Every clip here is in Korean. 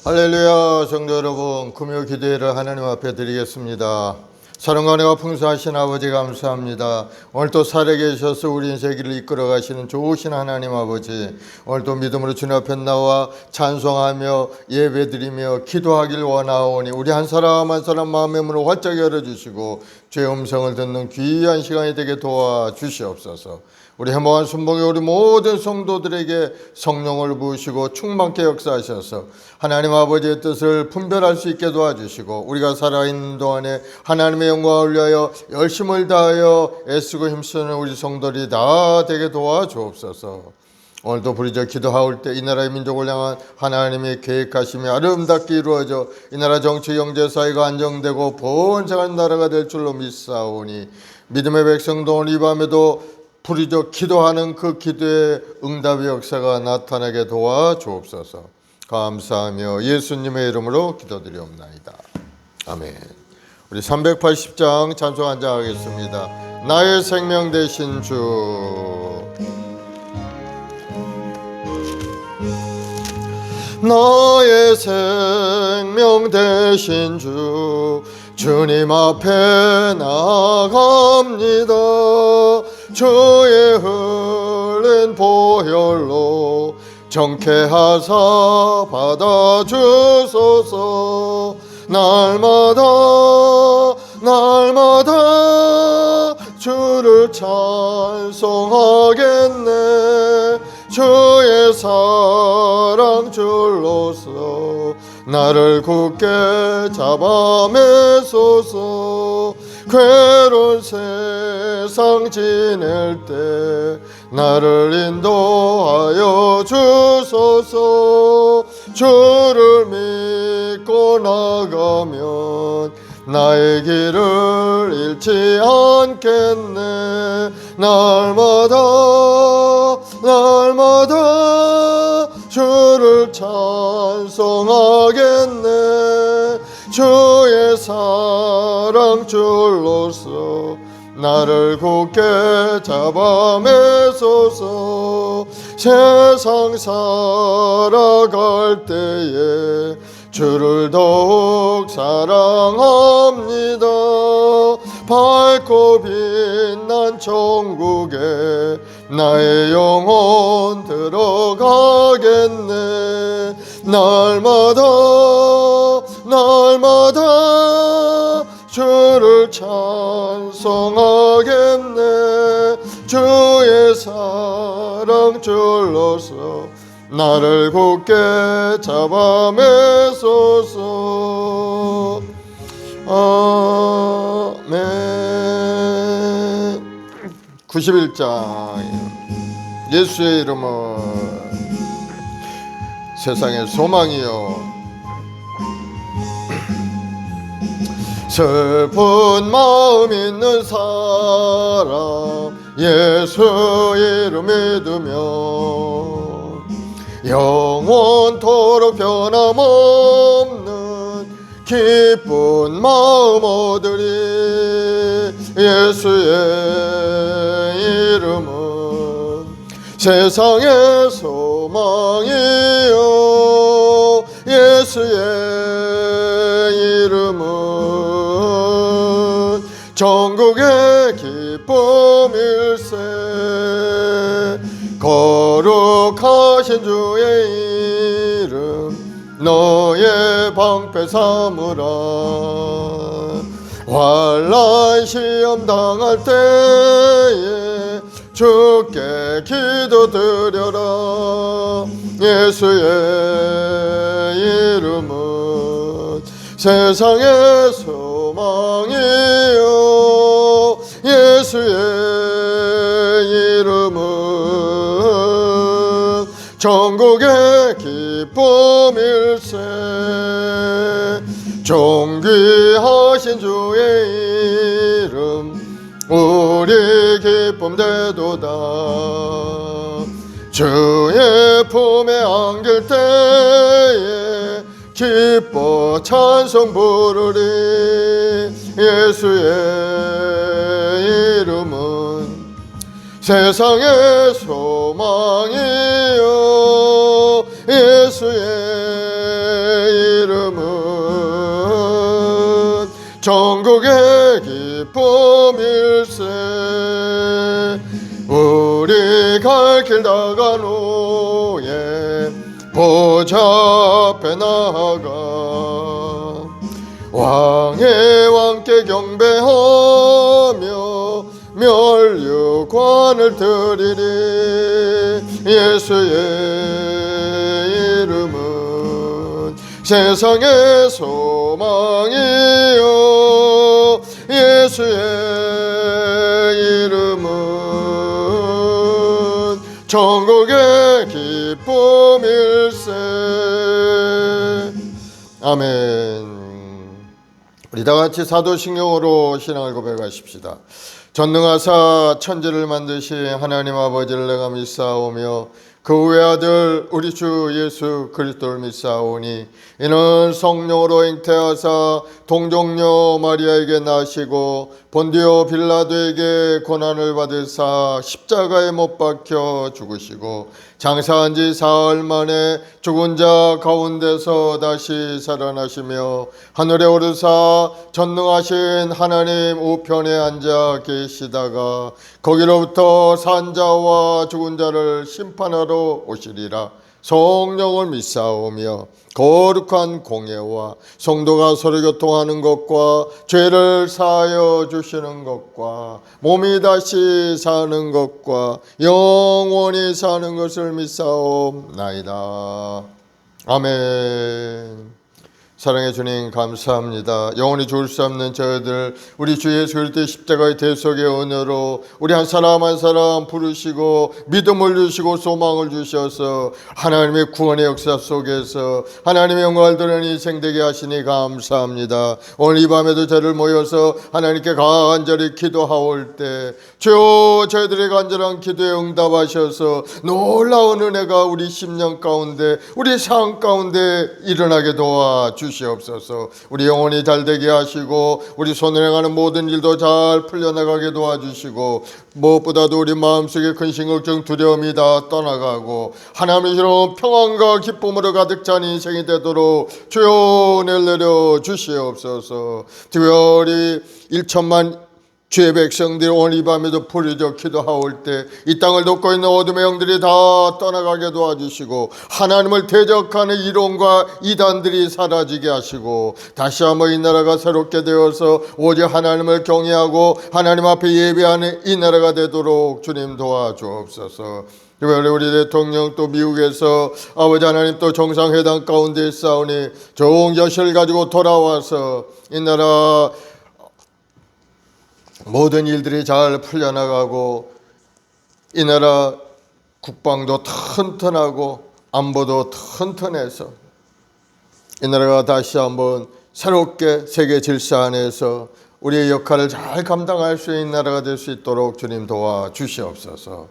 할렐루야. 성도 여러분, 금요 기도회를 하나님 앞에 드리겠습니다. 사랑과 은혜가 풍성하신 아버지 감사합니다. 오늘 또 살아계셔서 우리 인생의 길을 이끌어 가시는 좋으신 하나님 아버지, 오늘 또 믿음으로 주님 앞에 나와 찬송하며 예배드리며 기도하길 원하오니 우리 한 사람 한 사람 마음의 문을 활짝 열어주시고 주의 음성을 듣는 귀한 시간이 되게 도와주시옵소서. 우리 행복한 순복에 우리 모든 성도들에게 성령을 부으시고 충만케 역사하셔서 하나님 아버지의 뜻을 분별할 수 있게 도와주시고 우리가 살아있는 동안에 하나님의 영광을 위하여 열심을 다하여 애쓰고 힘쓰는 우리 성도들이 다 되게 도와주옵소서. 오늘도 부르짖어 기도하올 때 이 나라의 민족을 향한 하나님의 계획하심이 아름답게 이루어져 이 나라 정치 경제 사회가 안정되고 번창한 나라가 될 줄로 믿사오니 믿음의 백성도 오늘 이 밤에도 부르짖어 기도하는 그 기도의 응답의 역사가 나타나게 도와주옵소서. 감사하며 예수님의 이름으로 기도드리옵나이다. 아멘. 우리 380장 찬송 한장 하겠습니다. 나의 생명 되신 주. 나의 생명 되신 주, 주님 앞에 나갑니다. 주의 흘린 보혈로 정케하사 받아주소서. 날마다 주를 찬송하겠네. 주의 사랑 줄로서 나를 굳게 잡아매소서. 괴로운 세상 지낼 때 나를 인도하여 주소서. 주를 믿고 나가면 나의 길을 잃지 않겠네. 날마다 주를 찬송하겠네. 주의 사랑 줄로서 나를 굳게 잡아매소서. 세상 살아갈 때에 주를 더욱 사랑합니다. 밝고 빛난 천국에 나의 영혼 들어가겠네. 날마다 주를 찬송하겠네. 주의 사랑 줄로서 나를 굳게 잡아매소서. 아멘. 91장 예수의 이름은 세상의 소망이요 슬픈 마음 있는 사람 예수 이름 믿으며 영원토록 변함없는 기쁜 마음 얻으리. 예수의 이름은 세상의 소망이요 예수의 이름은 전국의 기쁨일세. 거룩하신 주의 이름 너의 방패 삼으라. 환난 시험 당할 때에 주께 기도드려라. 예수의 이름은 세상의 소망이요 예수의 이름은 전국의 기쁨일세. 존귀하신 주의 이름 우리 기쁨 되도다. 주의 품에 안길 때에 기뻐 찬송 부르리. 예수의 이름은 세상의 소망이요 예수의 천국의 기쁨일세. 우리 갈 길 다간 후에 보좌 앞에 나아가 왕의 왕께 경배하며 멸류관을 드리리. 예수의 이름은 세상의 소망이요, 예수의 이름은 천국의 기쁨일세. 아멘. 우리 다 같이 사도신경으로 신앙을 고백하십시다. 전능하사 천지를 만드신 하나님 아버지를 내가 믿사오며 그 외아들 우리 주 예수 그리스도를 믿사오니 이는 성령으로 잉태하사 동정녀 마리아에게 나시고 본디오 빌라도에게 고난을 받으사 십자가에 못 박혀 죽으시고 장사한 지 사흘 만에 죽은 자 가운데서 다시 살아나시며 하늘에 오르사 전능하신 하나님 우편에 앉아 계시다가 거기로부터 산 자와 죽은 자를 심판하러 오시리라. 성령을 믿사오며 거룩한 공예와 성도가 서로 교통하는 것과 죄를 사하여 주시는 것과 몸이 다시 사는 것과 영원히 사는 것을 믿사옵나이다. 아멘. 사랑의 주님 감사합니다. 영원히 죽을 수 없는 저희들 우리 주 예수 그리스도의 십자가의 대속의 은혜로 우리 한 사람 한 사람 부르시고 믿음을 주시고 소망을 주셔서 하나님의 구원의 역사 속에서 하나님의 영광을 드러내는 인생 되게 하시니 감사합니다. 오늘 이 밤에도 저를 모여서 하나님께 간절히 기도하올 때 주여 저희들의 간절한 기도에 응답하셔서 놀라운 은혜가 우리 심령 가운데 우리 삶 가운데 일어나게 도와주시옵소서. 우리 영혼이 잘되게 하시고 우리 손을 행하는 모든 일도 잘 풀려나가게 도와주시고 무엇보다도 우리 마음속에 근심 걱정 두려움이 다 떠나가고 하나님의 이런 평안과 기쁨으로 가득 찬 인생이 되도록 주여 은혜를 내려 주시옵소서. 특별히 1천만 주의 백성들이 오늘 이 밤에도 부르짖어 기도하올 때 이 땅을 돕고 있는 어둠의 영들이 다 떠나가게 도와주시고 하나님을 대적하는 이론과 이단들이 사라지게 하시고 다시 한번 이 나라가 새롭게 되어서 오직 하나님을 경외하고 하나님 앞에 예배하는 이 나라가 되도록 주님 도와주옵소서. 특별히 우리 대통령 또 미국에서 아버지 하나님 또 정상회담 가운데 있사오니 좋은 결실을 가지고 돌아와서 이 나라 모든 일들이 잘 풀려나가고 이 나라 국방도 튼튼하고 안보도 튼튼해서 이 나라가 다시 한번 새롭게 세계 질서 안에서 우리의 역할을 잘 감당할 수 있는 나라가 될 수 있도록 주님 도와주시옵소서.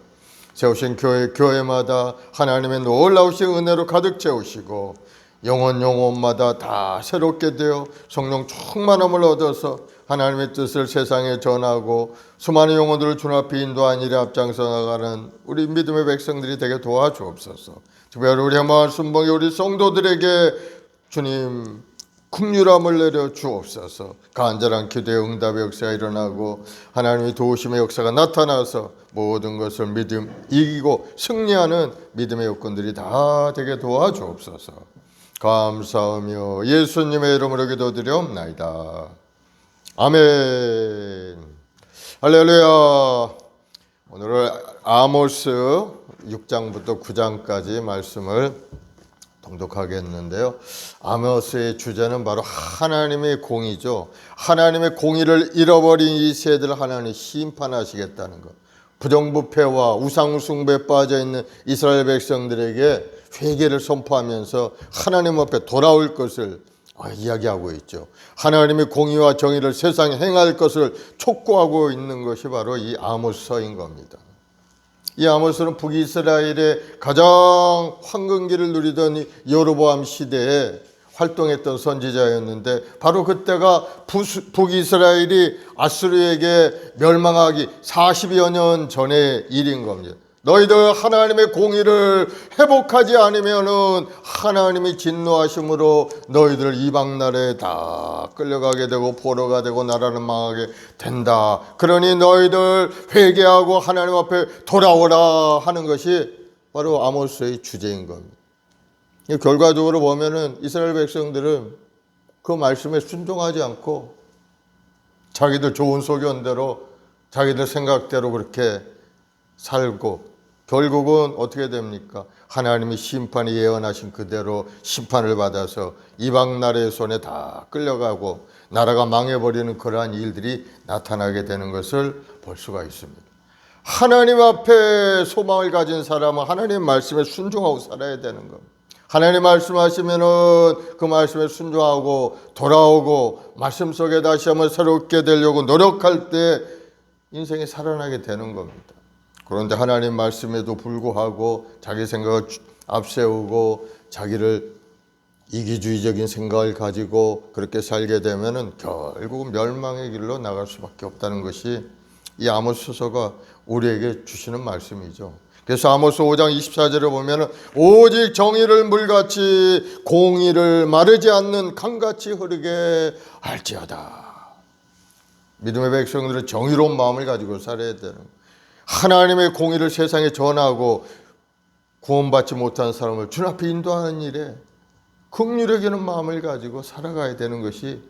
세우신 교회마다 하나님의 놀라우신 은혜로 가득 채우시고 영혼마다 다 새롭게 되어 성령 충만함을 얻어서 하나님의 뜻을 세상에 전하고 수많은 영혼들을 주 앞에 인도한 일에 앞장서 나가는 우리 믿음의 백성들이 되게 도와주옵소서. 특별히 우리 마을 순봉의 우리 성도들에게 주님 긍휼함을 내려 주옵소서. 간절한 기도의 응답의 역사가 일어나고 하나님의 도우심의 역사가 나타나서 모든 것을 믿음 이기고 승리하는 믿음의 여건들이 다 되게 도와주옵소서. 감사하며 예수님의 이름으로 기도드리옵나이다. 아멘. 할렐루야. 오늘은 아모스 6장부터 9장까지 말씀을 통독하겠는데요. 아모스의 주제는 바로 하나님의 공의죠. 하나님의 공의를 잃어버린 이 세대를 하나님이 심판하시겠다는 것. 부정부패와 우상숭배에 빠져있는 이스라엘 백성들에게 회개를 선포하면서 하나님 앞에 돌아올 것을 이야기하고 있죠. 하나님의 공의와 정의를 세상에 행할 것을 촉구하고 있는 것이 바로 이 아모스서인 겁니다. 이 아모스는 북이스라엘의 가장 황금기를 누리던 여로보암 시대에 활동했던 선지자였는데 바로 그때가 북이스라엘이 아수르에게 멸망하기 40여 년 전의 일인 겁니다. 너희들 하나님의 공의를 회복하지 않으면은 하나님이 진노하심으로 너희들 이방 나라에 다 끌려가게 되고 포로가 되고 나라는 망하게 된다. 그러니 너희들 회개하고 하나님 앞에 돌아오라 하는 것이 바로 아모스의 주제인 겁니다. 결과적으로 보면은 이스라엘 백성들은 그 말씀에 순종하지 않고 자기들 좋은 소견대로 자기들 생각대로 그렇게 살고 결국은 어떻게 됩니까? 하나님이 심판이 예언하신 그대로 심판을 받아서 이방 나라의 손에 다 끌려가고 나라가 망해버리는 그러한 일들이 나타나게 되는 것을 볼 수가 있습니다. 하나님 앞에 소망을 가진 사람은 하나님 말씀에 순종하고 살아야 되는 겁니다. 하나님 말씀하시면은 그 말씀에 순종하고 돌아오고 말씀 속에 다시 한번 새롭게 되려고 노력할 때 인생이 살아나게 되는 겁니다. 그런데 하나님 말씀에도 불구하고 자기 생각을 앞세우고 자기를 이기주의적인 생각을 가지고 그렇게 살게 되면은 결국 멸망의 길로 나갈 수밖에 없다는 것이 이 아모스서가 우리에게 주시는 말씀이죠. 그래서 아모스 5장 24절에 보면은 오직 정의를 물같이 공의를 마르지 않는 강같이 흐르게 할지어다. 믿음의 백성들은 정의로운 마음을 가지고 살아야 되는 거예요. 하나님의 공의를 세상에 전하고 구원받지 못한 사람을 주 앞에 인도하는 일에 긍휼히 여기는 마음을 가지고 살아가야 되는 것이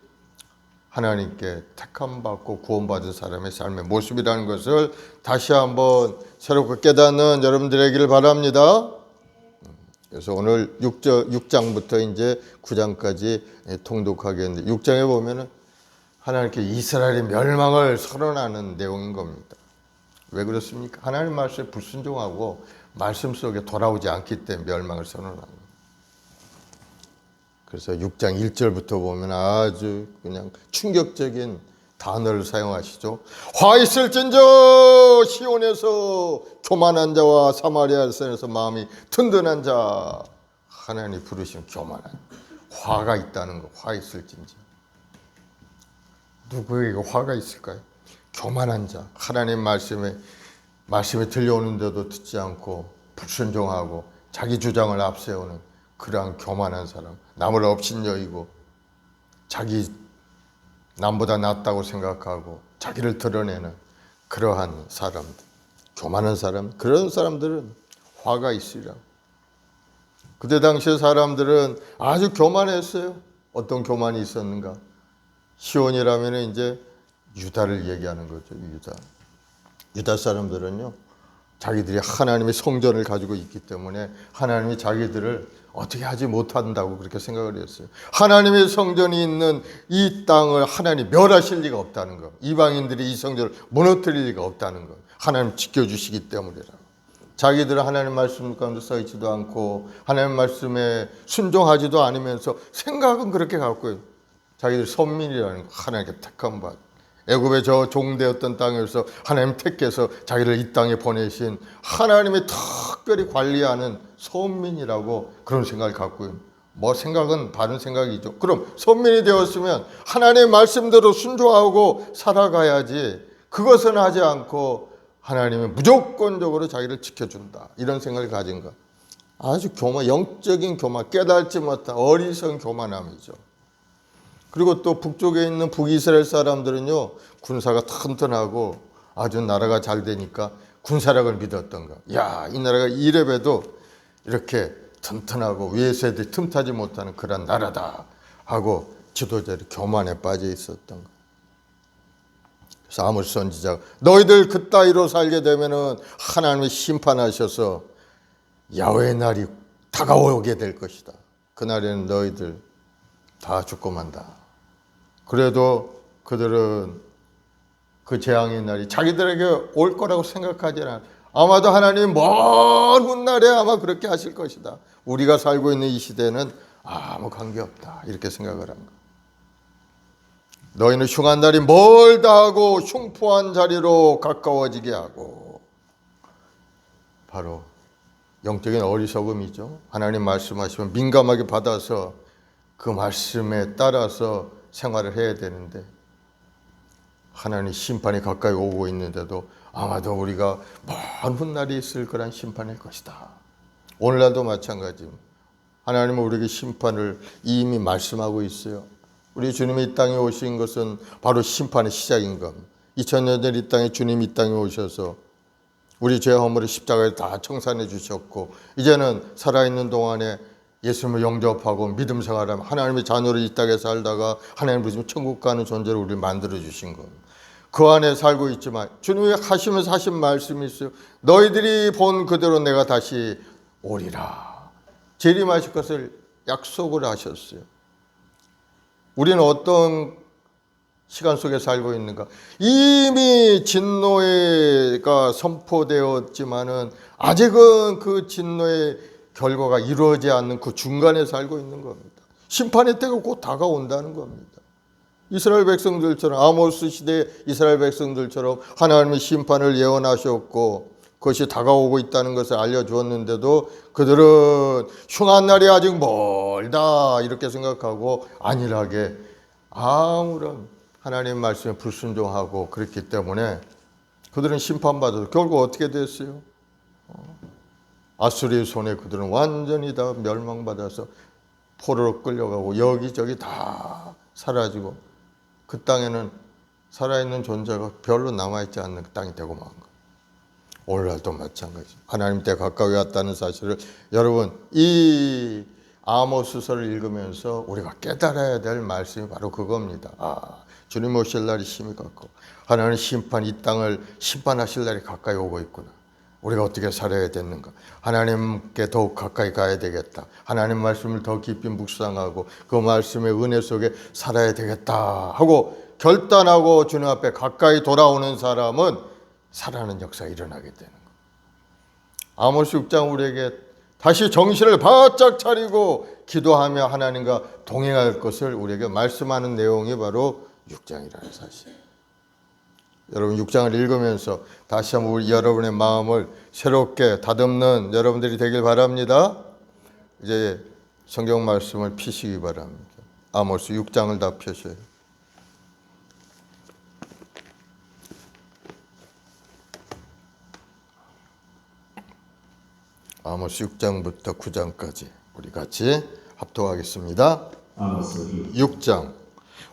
하나님께 택함받고 구원받은 사람의 삶의 모습이라는 것을 다시 한번 새롭게 깨닫는 여러분들 되기를 바랍니다. 그래서 오늘 6장부터 이제 9장까지 통독하게 했는데 6장에 보면은 하나님께 이스라엘의 멸망을 선언하는 내용인 겁니다. 왜 그렇습니까? 하나님 말씀에 불순종하고 말씀 속에 돌아오지 않기 때문에 멸망을 선언합니다. 그래서 6장 1절부터 보면 아주 그냥 충격적인 단어를 사용하시죠. 화 있을진저 시온에서 교만한 자와 사마리아에서 마음이 든든한 자. 하나님이 부르시는 교만한 화가 있다는 거. 화 있을진저. 누구에게 화가 있을까요? 교만한 자. 하나님 말씀이 들려오는데도 듣지 않고 불순종하고 자기 주장을 앞세우는 그러한 교만한 사람. 남을 업신여기고 자기 남보다 낫다고 생각하고 자기를 드러내는 그러한 사람들. 교만한 사람. 그런 사람들은 화가 있으리라. 그때 당시의 사람들은 아주 교만했어요. 어떤 교만이 있었는가? 시온이라면 이제 유다를 얘기하는 거죠. 유다 사람들은요, 자기들이 하나님의 성전을 가지고 있기 때문에 하나님이 자기들을 어떻게 하지 못한다고 그렇게 생각을 했어요. 하나님의 성전이 있는 이 땅을 하나님 멸하실 리가 없다는 것. 이방인들이 이 성전을 무너뜨릴 리가 없다는 것. 하나님 지켜주시기 때문이라고. 자기들은 하나님 말씀 가운데 서 있지도 않고 하나님 말씀에 순종하지도 않으면서 생각은 그렇게 갖고 있어요. 자기들 선민이라는 거. 하나님께 택한 바. 애굽의 저 종되었던 땅에서 하나님 택해서 자기를 이 땅에 보내신 하나님의 특별히 관리하는 선민이라고 그런 생각을 갖고 있는. 뭐 생각은 바른 생각이죠. 그럼 선민이 되었으면 하나님의 말씀대로 순종하고 살아가야지. 그것은 하지 않고 하나님이 무조건적으로 자기를 지켜준다. 이런 생각을 가진 것. 아주 영적인 교만, 깨달지 못한 어리석은 교만함이죠. 그리고 또 북쪽에 있는 북이스라엘 사람들은요, 군사가 튼튼하고 아주 나라가 잘 되니까 군사력을 믿었던 거. 야, 이 나라가 이래봬도 이렇게 튼튼하고 위에서 애들이 틈타지 못하는 그런 나라다 하고 지도자들이 교만에 빠져 있었던 거. 그래서 아모스 선지자가 너희들 그따위로 살게 되면은 하나님이 심판하셔서 야훼의 날이 다가오게 될 것이다. 그날에는 너희들 다 죽고 만다. 그래도 그들은 그 재앙의 날이 자기들에게 올 거라고 생각하지 않아. 아마도 하나님 먼 훗날에 아마 그렇게 하실 것이다. 우리가 살고 있는 이 시대는 아무 관계없다. 이렇게 생각을 한 거. 너희는 흉한 날이 멀다 하고 흉포한 자리로 가까워지게 하고. 바로 영적인 어리석음이죠. 하나님 말씀하시면 민감하게 받아서 그 말씀에 따라서 생활을 해야 되는데 하나님 심판이 가까이 오고 있는데도 아마도 우리가 먼 훗날이 있을 거란 심판일 것이다. 오늘날도 마찬가지입니다. 하나님은 우리에게 심판을 이미 말씀하고 있어요. 우리 주님이 이 땅에 오신 것은 바로 심판의 시작인 겁니다. 2000년 전 이 땅에 주님이 이 땅에 오셔서 우리 죄 허물을 십자가에 다 청산해 주셨고, 이제는 살아있는 동안에 예수님을 영접하고 믿음 생활하면 하나님의 자녀로 이 땅에 살다가 하나님 부르시면 천국 가는 존재로 우리를 만들어 주신 겁니다. 그 안에 살고 있지만 주님이 하시면서 하신 말씀이 있어요. 너희들이 본 그대로 내가 다시 오리라. 재림하실 것을 약속을 하셨어요. 우리는 어떤 시간 속에 살고 있는가? 이미 진노가 선포되었지만은 아직은 그 진노의 결과가 이루어지지 않는 그 중간에 살고 있는 겁니다. 심판의 때가 곧 다가온다는 겁니다. 이스라엘 백성들처럼, 아모스 시대의 이스라엘 백성들처럼 하나님의 심판을 예언하셨고 그것이 다가오고 있다는 것을 알려주었는데도 그들은 흉한 날이 아직 멀다 이렇게 생각하고 안일하게 아무런 하나님 말씀에 불순종하고 그랬기 때문에 그들은 심판받아서 결국 어떻게 됐어요? 아수리의 손에 그들은 완전히 다 멸망받아서 포로로 끌려가고 여기저기 다 사라지고 그 땅에는 살아있는 존재가 별로 남아있지 않는 그 땅이 되고 만 거예요. 오늘날도 마찬가지. 하나님 때 가까이 왔다는 사실을 여러분 이 아모스서를 읽으면서 우리가 깨달아야 될 말씀이 바로 그겁니다. 주님 오실 날이 심히 가까워. 하나님 심판 이 땅을 심판하실 날이 가까이 오고 있구나. 우리가 어떻게 살아야 되는가? 하나님께 더욱 가까이 가야 되겠다. 하나님 말씀을 더 깊이 묵상하고 그 말씀의 은혜 속에 살아야 되겠다 하고 결단하고 주님 앞에 가까이 돌아오는 사람은 살아나는 역사가 일어나게 되는 거예요. 아모스 6장 우리에게 다시 정신을 바짝 차리고 기도하며 하나님과 동행할 것을 우리에게 말씀하는 내용이 바로 6장이라는 사실. 여러분 6장을 읽으면서 다시 한번 우리 여러분의 마음을 새롭게 다듬는 여러분들이 되길 바랍니다. 이제 성경 말씀을 피시기 바랍니다. 아모스 6장을 다 펴셔요. 아모스 6장부터 9장까지 우리 같이 합독하겠습니다. 아모스 6장.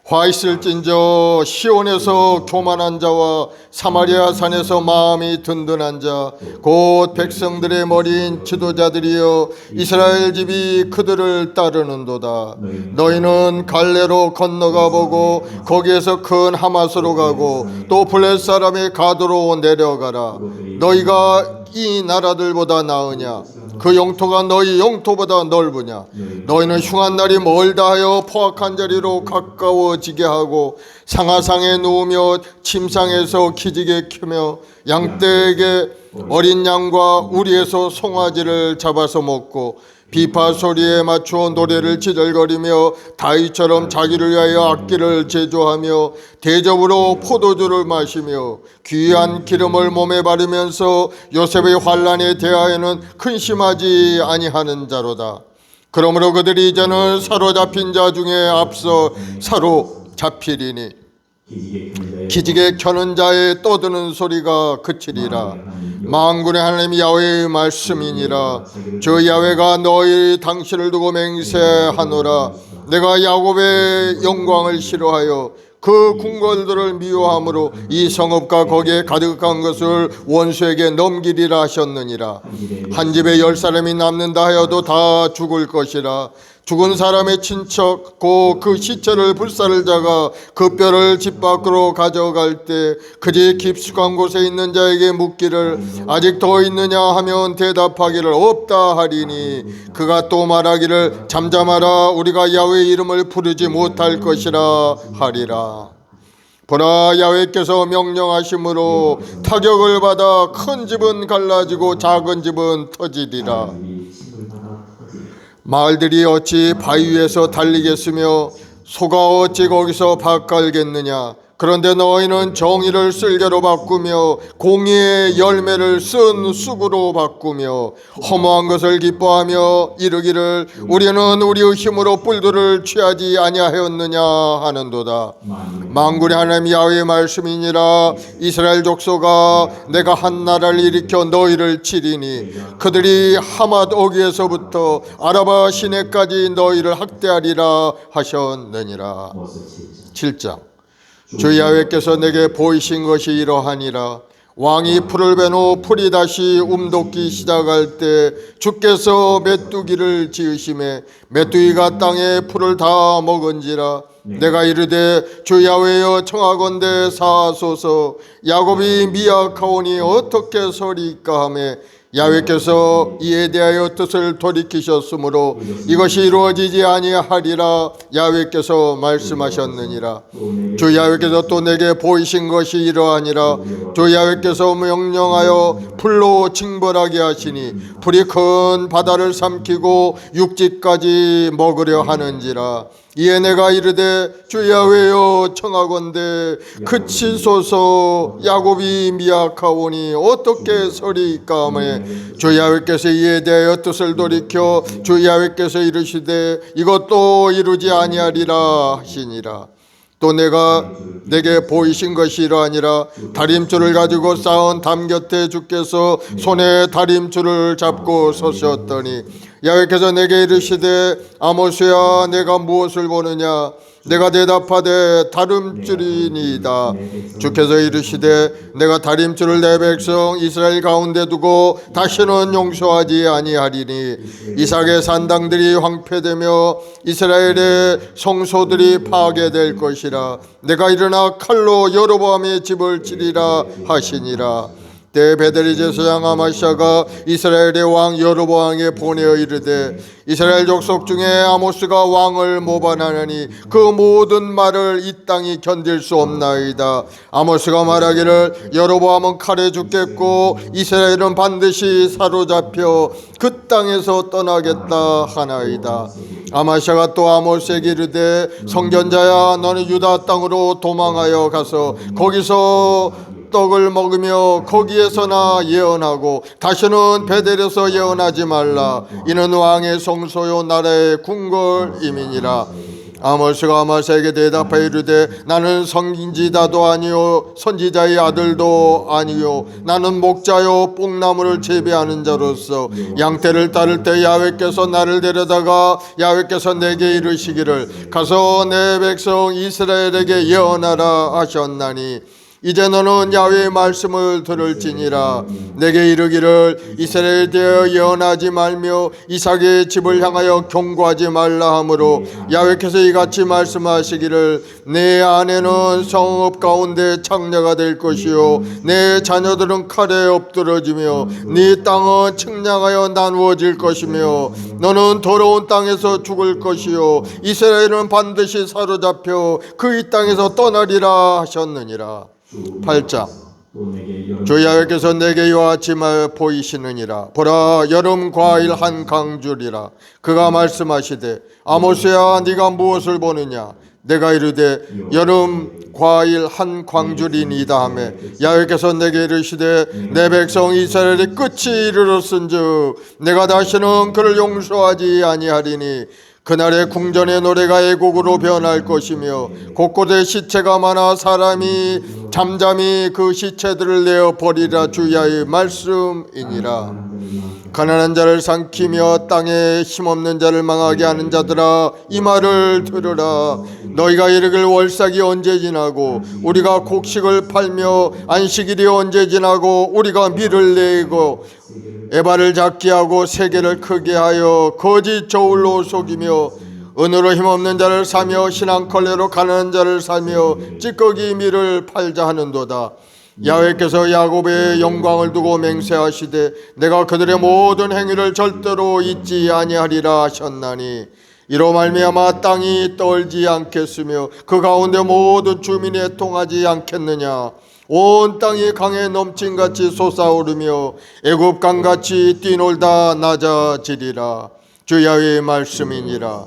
화 있을진저 시온에서 교만한 자와 사마리아 산에서 마음이 든든한 자 곧 백성들의 머리인 지도자들이여 이스라엘 집이 그들을 따르는도다. 너희는 갈레로 건너가 보고 거기에서 큰 하마스로 가고 또 블레 사람의 가도로 내려가라. 너희가 이 나라들보다 나으냐? 그 영토가 너희 영토보다 넓으냐? 너희는 흉한 날이 멀다 하여 포악한 자리로 가까워지게 하고 상하상에 누우며 침상에서 기지개 켜며 양떼에게 어린 양과 우리에서 송아지를 잡아서 먹고 비파 소리에 맞추어 노래를 지절거리며 다윗처럼 자기를 위하여 악기를 제조하며 대접으로 포도주를 마시며 귀한 기름을 몸에 바르면서 요셉의 환난에 대하여는 근심하지 아니하는 자로다. 그러므로 그들이 이제는 사로잡힌 자 중에 앞서 사로잡히리니 기지개 켜는 자의 떠드는 소리가 그치리라. 만군의 하나님 야훼의 말씀이니라. 저 야훼가 너희 당신을 두고 맹세하노라. 내가 야곱의 영광을 싫어하여 그 궁궐들을 미워함으로 이 성읍과 거기에 가득한 것을 원수에게 넘기리라 하셨느니라. 한 집에 10사람이 남는다 하여도 다 죽을 것이라. 죽은 사람의 친척 곧 그 시체를 불사를 자가 그 뼈를 집 밖으로 가져갈 때 그 집 깊숙한 곳에 있는 자에게 묻기를 아직 더 있느냐 하면 대답하기를 없다 하리니 그가 또 말하기를 잠잠하라 우리가 야훼의 이름을 부르지 못할 것이라 하리라. 보라 야훼께서 명령하심으로 타격을 받아 큰 집은 갈라지고 작은 집은 터지리라. 말들이 어찌 바위 위에서 달리겠으며 소가 어찌 거기서 밭 갈겠느냐? 그런데 너희는 정의를 쓸개로 바꾸며 공의의 열매를 쓴 쑥으로 바꾸며 허무한 것을 기뻐하며 이르기를 우리는 우리의 힘으로 뿔들을 취하지 아니하였느냐 하는도다. 만군의 하나님 야훼의 말씀이니라. 이스라엘 족속아, 내가 한 나라를 일으켜 너희를 치리니 그들이 하맛 어귀에서부터 아라바 시내까지 너희를 학대하리라 하셨느니라. 7장. 주 야훼께서 내게 보이신 것이 이러하니라. 왕이 풀을 벤 후 풀이 다시 움돋기 시작할 때 주께서 메뚜기를 지으심에 메뚜기가 땅에 풀을 다 먹은지라. 내가 이르되 주 야훼여 청하건대 사하소서. 야곱이 미약하오니 어떻게 서리까 하매 야훼께서 이에 대하여 뜻을 돌이키셨으므로 이것이 이루어지지 아니하리라 야훼께서 말씀하셨느니라. 주 야훼께서 또 내게 보이신 것이 이러하니라. 주 야훼께서 명령하여 불로 징벌하게 하시니 불이 큰 바다를 삼키고 육지까지 먹으려 하는지라. 이에 내가 이르되 주 야훼여 청하건대 그치소서. 야곱이 미약하오니 어떻게 서리이까 하매 주 야훼께서 이에 대하여 뜻을 돌이켜 주 야훼께서 이르시되 이것도 이루지 아니하리라 하시니라. 또 내가 내게 보이신 것이 이러하니라. 다림줄을 가지고 쌓은 담 곁에 주께서 손에 다림줄을 잡고 서셨더니 야훼께서 내게 이르시되 아모스야, 내가 무엇을 보느냐? 내가 대답하되 다림줄이니이다. 주께서 이르시되 내가 다림줄을 내 백성 이스라엘 가운데 두고 다시는 용서하지 아니하리니 이삭의 산당들이 황폐되며 이스라엘의 성소들이 파괴될 것이라. 내가 일어나 칼로 여로보암의 집을 치리라 하시니라. 때 베델리 제사장 아마시아가 이스라엘의 왕 여로보암에게 보내어 이르되 이스라엘 족속 중에 아모스가 왕을 모반하느니 그 모든 말을 이 땅이 견딜 수 없나이다. 아모스가 말하기를 여로보암은 칼에 죽겠고 이스라엘은 반드시 사로잡혀 그 땅에서 떠나겠다 하나이다. 아마시아가 또 아모스에게 이르되 성견자야, 너는 유다 땅으로 도망하여 가서 거기서 떡을 먹으며 거기에서나 예언하고 다시는 베델에서 예언하지 말라. 이는 왕의 성소요 나라의 궁궐임이니라. 아모스가 아마시아에게 대답하여 이르되 나는 선지자도 아니요 선지자의 아들도 아니요 나는 목자요 뽕나무를 재배하는 자로서 양떼를 따를 때 야훼께서 나를 데려다가 야훼께서 내게 이르시기를 가서 내 백성 이스라엘에게 예언하라 하셨나니 이제 너는 야훼의 말씀을 들을지니라. 내게 이르기를 이스라엘에 대하여 예언하지 말며 이삭의 집을 향하여 경고하지 말라 하므로 야훼께서 이같이 말씀하시기를 내 아내는 성읍 가운데 창녀가 될 것이요 내 자녀들은 칼에 엎드러지며 네 땅은 측량하여 나누어질 것이며 너는 더러운 땅에서 죽을 것이요 이스라엘은 반드시 사로잡혀 그 이 땅에서 떠나리라 하셨느니라. 8장. 주 야훼께서 내게 이와 같이 보이시느니라. 보라, 여름 과일 한 강줄이라. 그가 말씀하시되 아모스야, 네가 무엇을 보느냐? 내가 이르되 여름 과일 한 광줄이니이다 하매 야훼께서 내게 이르시되 내 백성 이스라엘의 끝이 이르렀은즉 내가 다시는 그를 용서하지 아니하리니 그날의 궁전의 노래가 애곡으로 변할 것이며 곳곳에 시체가 많아 사람이 잠잠히 그 시체들을 내어 버리라. 주야의 말씀이니라. 가난한 자를 삼키며 땅에 힘없는 자를 망하게 하는 자들아, 이 말을 들으라. 너희가 이르길 월삭이 언제 지나고 우리가 곡식을 팔며 안식일이 언제 지나고 우리가 밀을 내고 에바를 작게 하고 세계를 크게 하여 거짓 저울로 속이며 은으로 힘없는 자를 사며 신앙컬레로 가난한 자를 사며 찌꺼기 밀을 팔자 하는도다. 야훼께서 야곱의 영광을 두고 맹세하시되 내가 그들의 모든 행위를 절대로 잊지 아니하리라 하셨나니 이로 말미암아 땅이 떨지 않겠으며 그 가운데 모든 주민이 애통하지 않겠느냐. 온 땅이 강에 넘친같이 솟아오르며 애굽 강같이 뛰놀다 낮아지리라. 주 야훼의 말씀이니라.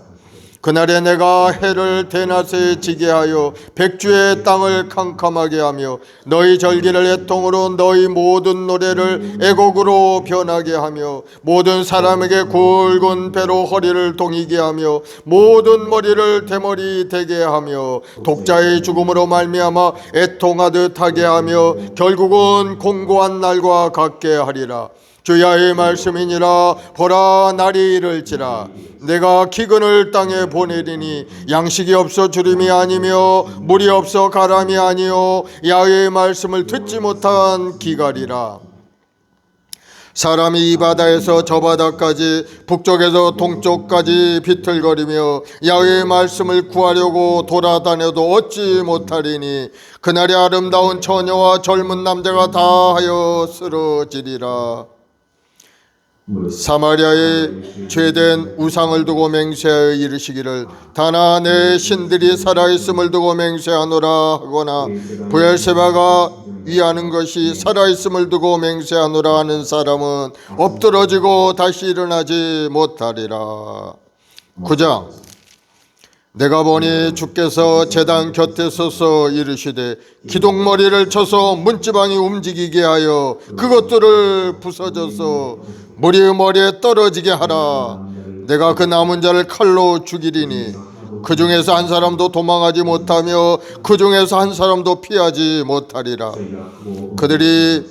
그날에 내가 해를 대낮에 지게 하여 백주의 땅을 캄캄하게 하며 너희 절기를 애통으로 너희 모든 노래를 애곡으로 변하게 하며 모든 사람에게 굵은 배로 허리를 동이게 하며 모든 머리를 대머리 되게 하며 독자의 죽음으로 말미암아 애통하듯 하게 하며 결국은 공고한 날과 같게 하리라. 주야의 말씀이니라. 보라, 날이 이를지라. 내가 기근을 땅에 보내리니 양식이 없어 주림이 아니며 물이 없어 가람이 아니요 야훼의 말씀을 듣지 못한 기갈이라. 사람이 이 바다에서 저 바다까지 북쪽에서 동쪽까지 비틀거리며 야훼의 말씀을 구하려고 돌아다녀도 얻지 못하리니 그날에 아름다운 처녀와 젊은 남자가 다하여 쓰러지리라. 사마리아의 죄된 우상을 두고 맹세하여 이르시기를 다나 내 신들이 살아있음을 두고 맹세하노라 하거나 브엘세바가 위하는 것이 살아있음을 두고 맹세하노라 하는 사람은 엎드러지고 다시 일어나지 못하리라. 9장. 내가 보니 주께서 제단 곁에 서서 이르시되 기둥머리를 쳐서 문지방이 움직이게 하여 그것들을 부서져서 무리의 머리에 떨어지게 하라. 내가 그 남은 자를 칼로 죽이리니 그 중에서 한 사람도 도망하지 못하며 그 중에서 한 사람도 피하지 못하리라. 그들이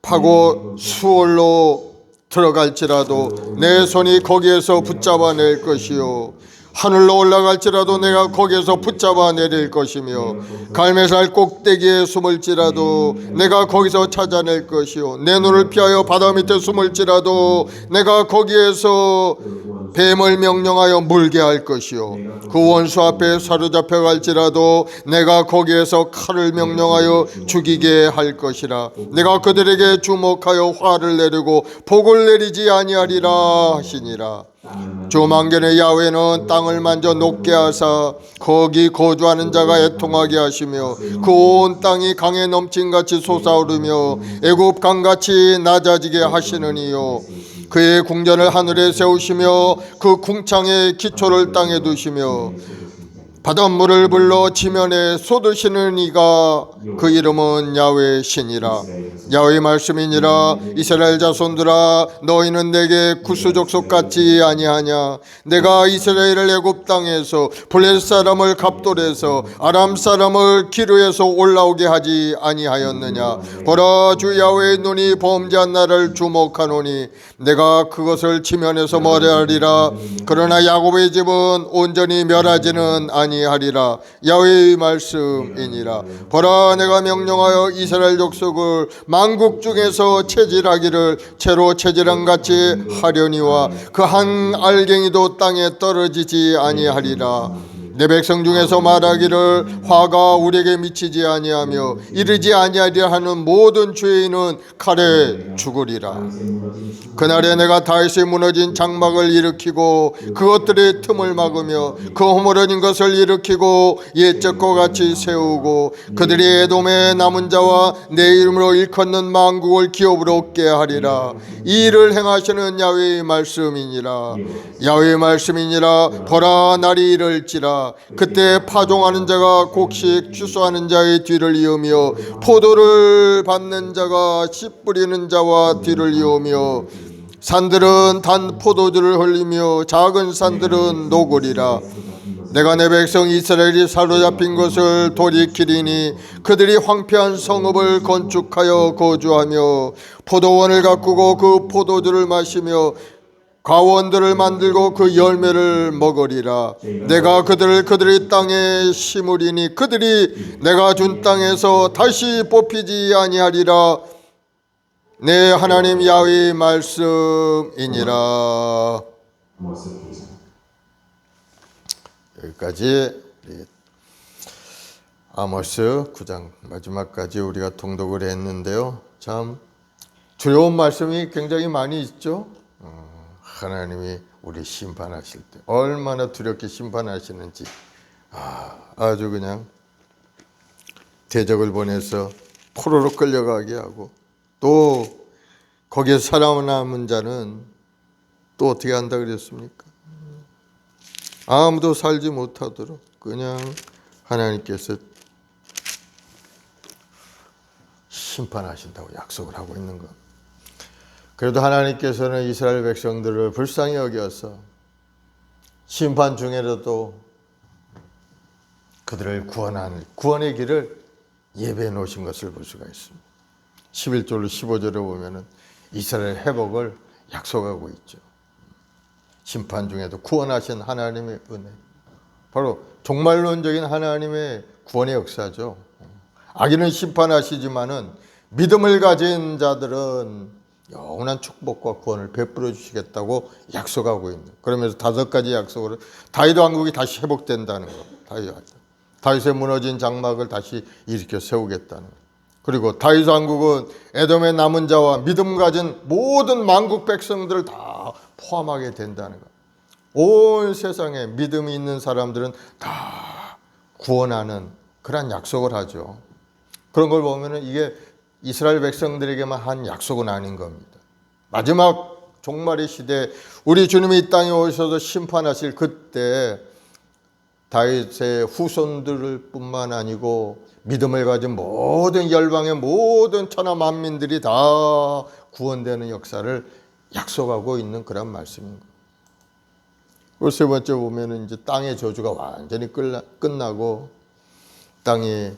파고 수월로 들어갈지라도 내 손이 거기에서 붙잡아낼 것이요 하늘로 올라갈지라도 내가 거기에서 붙잡아 내릴 것이며 갈매살 꼭대기에 숨을지라도 내가 거기서 찾아낼 것이요 내 눈을 피하여 바다 밑에 숨을지라도 내가 거기에서 뱀을 명령하여 물게 할 것이요 그 원수 앞에 사로잡혀 갈지라도 내가 거기에서 칼을 명령하여 죽이게 할 것이라. 내가 그들에게 주목하여 화를 내리고 복을 내리지 아니하리라 하시니라. 주 만견의 야훼는 땅을 만져 녹게 하사 거기 거주하는 자가 애통하게 하시며 그 온 땅이 강에 넘친같이 솟아오르며 애굽 강같이 낮아지게 하시느니요 그의 궁전을 하늘에 세우시며 그 궁창의 기초를 땅에 두시며 바닷물을 불러 지면에 쏟으시는 이가 그 이름은 야훼 신이라. 야훼의 말씀이니라. 이스라엘 자손들아 너희는 내게 구수족속 같지 아니하냐. 내가 이스라엘을 애굽 땅에서 블레셋 사람을 갑돌에서 아람 사람을 기르에서 올라오게 하지 아니하였느냐. 보라, 주 야훼의 눈이 범죄한 나를 주목하노니 내가 그것을 지면에서 멸하리라. 그러나 야곱의 집은 온전히 멸하지는 아니하리라. 야훼의 말씀이니라. 보라, 내가 명령하여 이스라엘 족속을 만국 중에서 체질하기를 채로 체질한 같이 하려니와 그 한 알갱이도 땅에 떨어지지 아니하리라. 내 백성 중에서 말하기를 화가 우리에게 미치지 아니하며 이르지 아니하리라 하는 모든 죄인은 칼에 죽으리라. 그날에 내가 다윗의 무너진 장막을 일으키고 그것들의 틈을 막으며 그 허물어진 것을 일으키고 옛적과 같이 세우고 그들이 에돔의 남은 자와 내 이름으로 일컫는 만국을 기업으로 얻게 하리라. 이 일을 행하시는 야훼의 말씀이니라. 야훼의 말씀이니라. 보라, 날이 이를지라. 그때 파종하는 자가 곡식 추수하는 자의 뒤를 이으며 포도를 받는 자가 씨 뿌리는 자와 뒤를 이으며 산들은 단 포도주를 흘리며 작은 산들은 녹으리라. 내가 내 백성 이스라엘이 사로잡힌 것을 돌이키리니 그들이 황폐한 성읍을 건축하여 거주하며 포도원을 가꾸고 그 포도주를 마시며 가원들을 만들고 그 열매를 먹으리라. 내가 그들을 그들의 땅에 심으리니 그들이 내가 준 땅에서 다시 뽑히지 아니하리라. 내 하나님 야훼의 말씀이니라. 여기까지 아모스 9장 마지막까지 우리가 통독을 했는데요. 참 두려운 말씀이 굉장히 많이 있죠. 하나님이 우리 심판하실 때 얼마나 두렵게 심판하시는지 아주 그냥 대적을 보내서 포로로 끌려가게 하고 또 거기에 살아남은 자는 또 어떻게 한다 그랬습니까? 아무도 살지 못하도록 그냥 하나님께서 심판하신다고 약속을 하고 있는 것. 그래도 하나님께서는 이스라엘 백성들을 불쌍히 여겨서 심판 중에라도 그들을 구원하는 구원의 길을 예배해 놓으신 것을 볼 수가 있습니다. 11절로 15절에 보면은 이스라엘 회복을 약속하고 있죠. 심판 중에도 구원하신 하나님의 은혜, 바로 종말론적인 하나님의 구원의 역사죠. 악인은 심판하시지만은 믿음을 가진 자들은 영원한 축복과 구원을 베풀어 주시겠다고 약속하고 있는. 그러면서 5가지 약속을, 다윗 왕국이 다시 회복된다는 것, 다윗의 무너진 장막을 다시 일으켜 세우겠다는 것. 그리고 다윗 왕국은 에돔의 남은 자와 믿음 가진 모든 만국 백성들을 다 포함하게 된다는 것. 온 세상에 믿음이 있는 사람들은 다 구원하는 그런 약속을 하죠. 그런 걸 보면은 이게 이스라엘 백성들에게만 한 약속은 아닌 겁니다. 마지막 종말의 시대 우리 주님이 이 땅에 오셔서 심판하실 그때 다윗의 후손들 뿐만 아니고 믿음을 가진 모든 열방의 모든 천하 만민들이 다 구원되는 역사를 약속하고 있는 그런 말씀입니다. 그리고 세 번째 보면은 이제 땅의 저주가 완전히 끝나고 땅이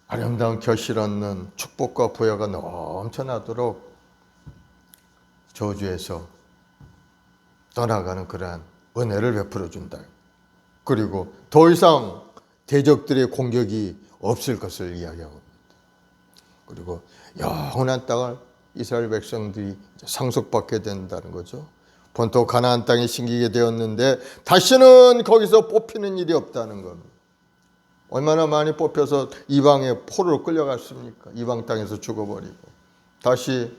아름다운 결실 얻는 축복과 부여가 넘쳐나도록 저주에서 떠나가는 그러한 은혜를 베풀어 준다. 그리고 더 이상 대적들의 공격이 없을 것을 이야기하고 있습니다. 그리고 영원한 땅을 이스라엘 백성들이 상속받게 된다는 거죠. 본토 가나안 땅에 심기게 되었는데 다시는 거기서 뽑히는 일이 없다는 겁니다. 얼마나 많이 뽑혀서 이방의 포로로 끌려갔습니까? 이방 땅에서 죽어버리고 다시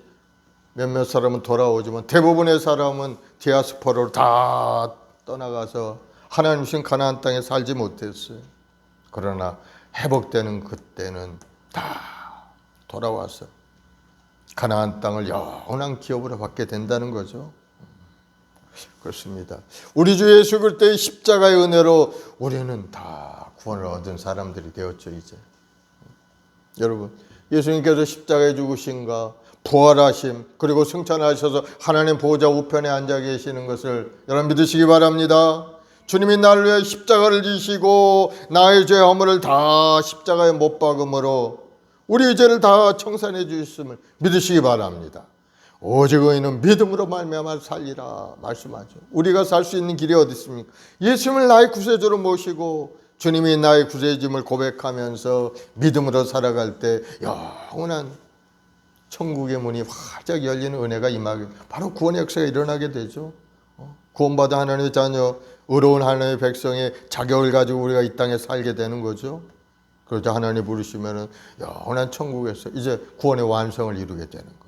몇몇 사람은 돌아오지만 대부분의 사람은 디아스포라로 다 떠나가서 하나님 주신 가나안 땅에 살지 못했어요. 그러나 회복되는 그때는 다 돌아와서 가나안 땅을 영원한 기업으로 받게 된다는 거죠. 그렇습니다. 우리 주 예수 그리스도의 십자가의 은혜로 우리는 다 구원을 얻은 사람들이 되었죠. 이제 여러분, 예수님께서 십자가에 죽으신가 부활하심 그리고 승천하셔서 하나님 보호자 우편에 앉아 계시는 것을 여러분 믿으시기 바랍니다. 주님이 나를 위해 십자가를 지시고 나의 죄 허물을 다 십자가에 못 박음으로 우리 죄를 다 청산해 주셨음을 믿으시기 바랍니다. 오직 의인은 믿음으로 말미암아 살리라 말씀하죠. 우리가 살 수 있는 길이 어디 있습니까? 예수님을 나의 구세주로 모시고 주님이 나의 구세주임을 고백하면서 믿음으로 살아갈 때 영원한 천국의 문이 활짝 열리는 은혜가 임하게, 바로 구원의 역사가 일어나게 되죠. 구원받은 하나님의 자녀, 의로운 하나님의 백성의 자격을 가지고 우리가 이 땅에 살게 되는 거죠. 그러자 하나님 부르시면은 영원한 천국에서 이제 구원의 완성을 이루게 되는 거예요.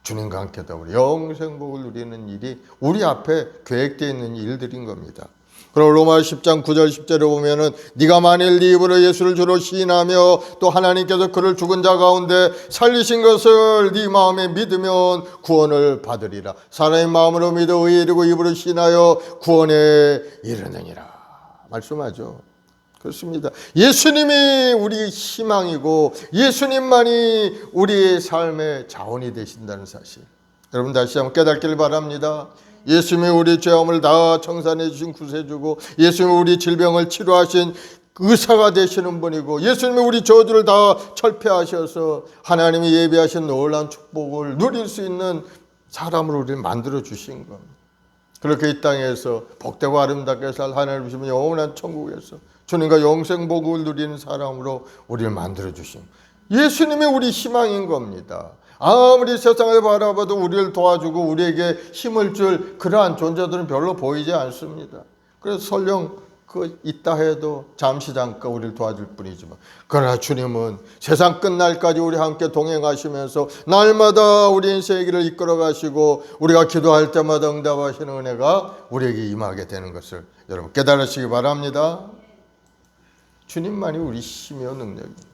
주님과 함께 더불어 영생복을 누리는 일이 우리 앞에 계획되어 있는 일들인 겁니다. 그럼 로마 10장 9절 10절에 보면은 네가 만일 네 입으로 예수를 주로 시인하며 또 하나님께서 그를 죽은 자 가운데 살리신 것을 네 마음에 믿으면 구원을 받으리라. 사람의 마음으로 믿어 의에 이르고 입으로 시인하여 구원에 이르느니라 말씀하죠. 그렇습니다. 예수님이 우리 희망이고 예수님만이 우리의 삶의 자원이 되신다는 사실, 여러분 다시 한번 깨닫기를 바랍니다. 예수님이 우리 죄업을 다 청산해 주신 구세주고 예수님이 우리 질병을 치료하신 의사가 되시는 분이고 예수님이 우리 저주를 다 철폐하셔서 하나님이 예비하신 놀라운 축복을 누릴 수 있는 사람으로 우리를 만들어 주신 겁니다. 그렇게 이 땅에서 복되고 아름답게 살 하나님 주시면 영원한 천국에서 주님과 영생복을 누리는 사람으로 우리를 만들어 주신 예수님이 우리 희망인 겁니다. 아무리 세상을 바라봐도 우리를 도와주고 우리에게 힘을 줄 그러한 존재들은 별로 보이지 않습니다. 그래서 설령 있다 해도 잠시 잠깐 우리를 도와줄 뿐이지만, 그러나 주님은 세상 끝날까지 우리와 함께 동행하시면서 날마다 우리 인생의 길을 이끌어 가시고 우리가 기도할 때마다 응답하시는 은혜가 우리에게 임하게 되는 것을 여러분 깨달으시기 바랍니다. 주님만이 우리 힘이요 능력입니다.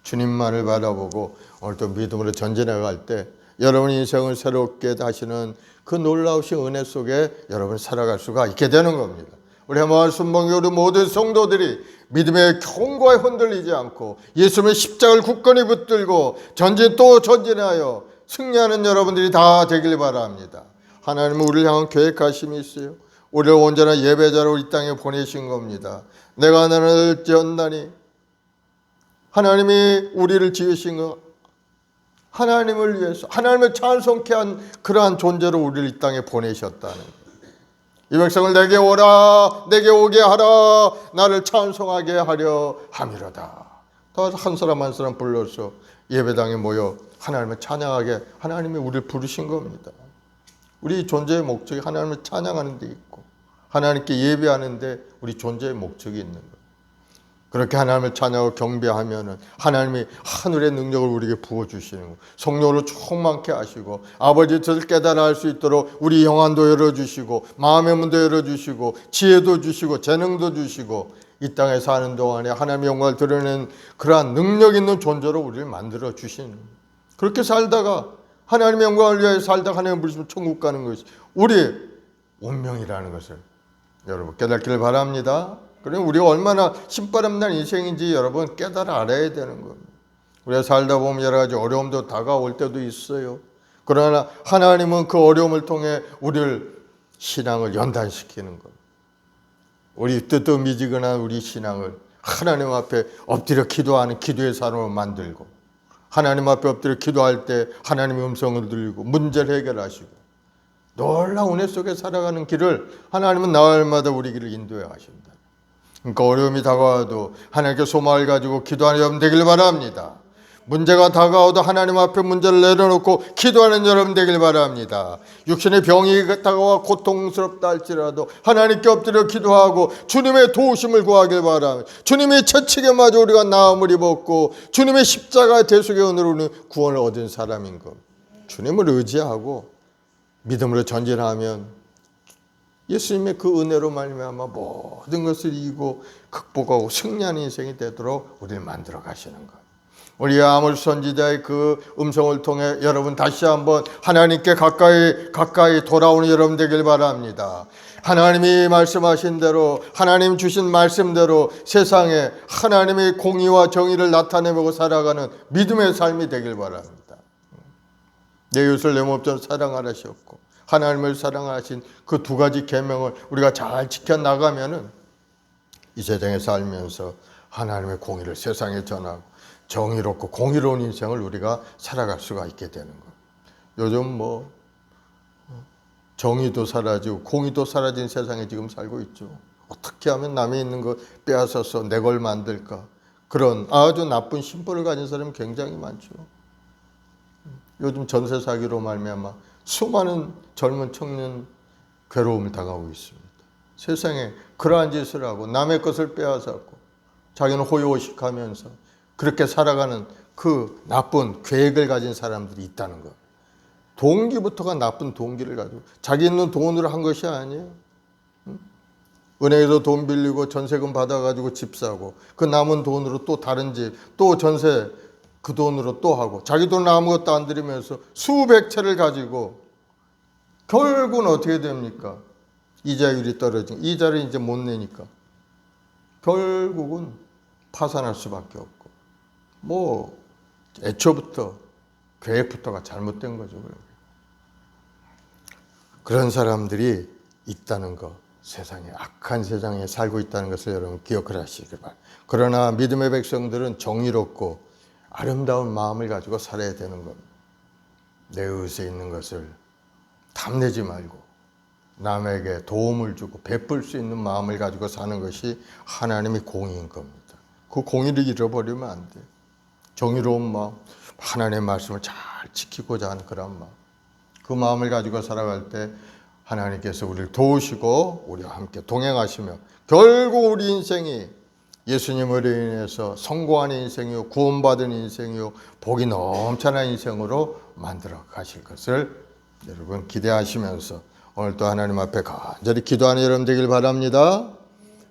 주님만을 바라보고 오늘도 믿음으로 전진해 갈 때 여러분 인생을 새롭게 하시는 그 놀라우신 은혜 속에 여러분 살아갈 수가 있게 되는 겁니다. 우리 해마을 순복음 우리 모든 성도들이 믿음의 경고에 흔들리지 않고 예수님의 십자가를 굳건히 붙들고 전진 또 전진하여 승리하는 여러분들이 다 되길 바랍니다. 하나님은 우리를 향한 계획하심이 있어요. 우리를 온전한 예배자로 이 땅에 보내신 겁니다. 내가 너를 지었나니 하나님이 우리를 지으신 거 하나님을 위해서 하나님을 찬송케 한 그러한 존재로 우리를 이 땅에 보내셨다는 거예요. 이 백성을 내게 오라 내게 오게 하라 나를 찬송하게 하려 함이로다. 다 한 사람 한 사람 불러서 예배당에 모여 하나님을 찬양하게 하나님이 우리를 부르신 겁니다. 우리 존재의 목적이 하나님을 찬양하는 데 있고 하나님께 예배하는 데 우리 존재의 목적이 있는 거예요. 그렇게 하나님을 찬양하고 경배하면은 하나님이 하늘의 능력을 우리에게 부어주시는 거예요. 성령으로 충만케 하시고 아버지 뜻을 깨달아 할 수 있도록 우리 영안도 열어주시고 마음의 문도 열어주시고 지혜도 주시고 재능도 주시고 이 땅에 사는 동안에 하나님의 영광을 드러내는 그러한 능력 있는 존재로 우리를 만들어 주시는 거예요. 그렇게 살다가 하나님의 영광을 위하여 살다가 하나님 부르시면 천국 가는 것이 우리의 운명이라는 것을 여러분 깨닫기를 바랍니다. 그럼 우리가 얼마나 신바람난 인생인지 여러분 깨달아 알아야 되는 겁니다. 우리가 살다 보면 여러 가지 어려움도 다가올 때도 있어요. 그러나 하나님은 그 어려움을 통해 우리를 신앙을 연단시키는 겁니다. 우리 뜨뜻미지근한 우리 신앙을 하나님 앞에 엎드려 기도하는 기도의 사람으로 만들고 하나님 앞에 엎드려 기도할 때 하나님의 음성을 들리고 문제를 해결하시고 놀라운 은혜 속에 살아가는 길을 하나님은 날마다 우리 길을 인도해 가신다. 그러니까 어려움이 다가와도 하나님께 소망을 가지고 기도하는 여러분 되길 바랍니다. 문제가 다가와도 하나님 앞에 문제를 내려놓고 기도하는 여러분 되길 바랍니다. 육신의 병이 다가와 고통스럽다 할지라도 하나님께 엎드려 기도하고 주님의 도우심을 구하길 바랍니다. 주님의 채찍에 맞아 우리가 나음을 입었고 주님의 십자가의 대속의 은혜로 우리는 구원을 얻은 사람인 것. 주님을 의지하고 믿음으로 전진하면 예수님의 그 은혜로 말미암아 모든 것을 이기고 극복하고 승리하는 인생이 되도록 우리를 만들어 가시는 것. 우리 아물 선지자의 그 음성을 통해 여러분 다시 한번 하나님께 가까이 돌아오는 여러분 되길 바랍니다. 하나님이 말씀하신 대로 하나님 주신 말씀대로 세상에 하나님의 공의와 정의를 나타내고 살아가는 믿음의 삶이 되길 바랍니다. 내 이웃을 내 몸처럼 사랑하셨고 하나님을 사랑하신 그 두 가지 계명을 우리가 잘 지켜나가면은 이 세상에 살면서 하나님의 공의를 세상에 전하고 정의롭고 공의로운 인생을 우리가 살아갈 수가 있게 되는 거예요. 요즘 정의도 사라지고 공의도 사라진 세상에 지금 살고 있죠. 어떻게 하면 남이 있는 거 빼앗아서 내 걸 만들까? 그런 아주 나쁜 심보를 가진 사람이 굉장히 많죠. 요즘 전세 사기로 말미암아 수많은 젊은 청년 괴로움을 당하고 있습니다. 세상에 그러한 짓을 하고 남의 것을 빼앗았고 자기는 호요식하면서 그렇게 살아가는 그 나쁜 계획을 가진 사람들이 있다는 것. 동기부터가 나쁜 동기를 가지고 자기 있는 돈으로 한 것이 아니에요. 은행에서 돈 빌리고 전세금 받아가지고 집 사고 그 남은 돈으로 또 다른 집 또 전세 그 돈으로 또 하고 자기 돈 아무것도 안 들이면서 수백 채를 가지고 결국은 어떻게 됩니까? 이자율이 떨어지고 이자를 이제 못 내니까 결국은 파산할 수밖에 없고 애초부터 계획부터가 잘못된 거죠. 그런 사람들이 있다는 것, 세상에 악한 세상에 살고 있다는 것을 여러분 기억을 하시길 바랍니다. 그러나 믿음의 백성들은 정의롭고 아름다운 마음을 가지고 살아야 되는 겁니다. 내 의에 있는 것을 탐내지 말고 남에게 도움을 주고 베풀 수 있는 마음을 가지고 사는 것이 하나님의 공의인 겁니다. 그 공의를 잃어버리면 안 돼요. 정의로운 마음, 하나님의 말씀을 잘 지키고자 하는 그런 마음. 그 마음을 가지고 살아갈 때 하나님께서 우리를 도우시고 우리와 함께 동행하시며 결국 우리 인생이 예수님으로 인해서 성공하는 인생이요 구원받은 인생이요 복이 넘쳐난 인생으로 만들어 가실 것을 여러분 기대하시면서 오늘 또 하나님 앞에 간절히 기도하는 여러분 되길 바랍니다.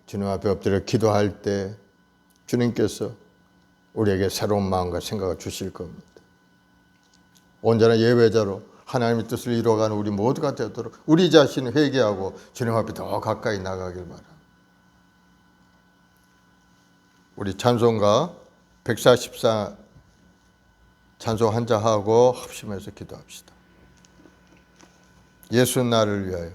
주님 앞에 엎드려 기도할 때 주님께서 우리에게 새로운 마음과 생각을 주실 겁니다. 온전한 예배자로 하나님의 뜻을 이루어가는 우리 모두가 되도록 우리 자신을 회개하고 주님 앞에 더 가까이 나가길 바랍니다. 우리 찬송가 144 찬송 한자 하고 합심해서 기도합시다. 예수 나를 위하여.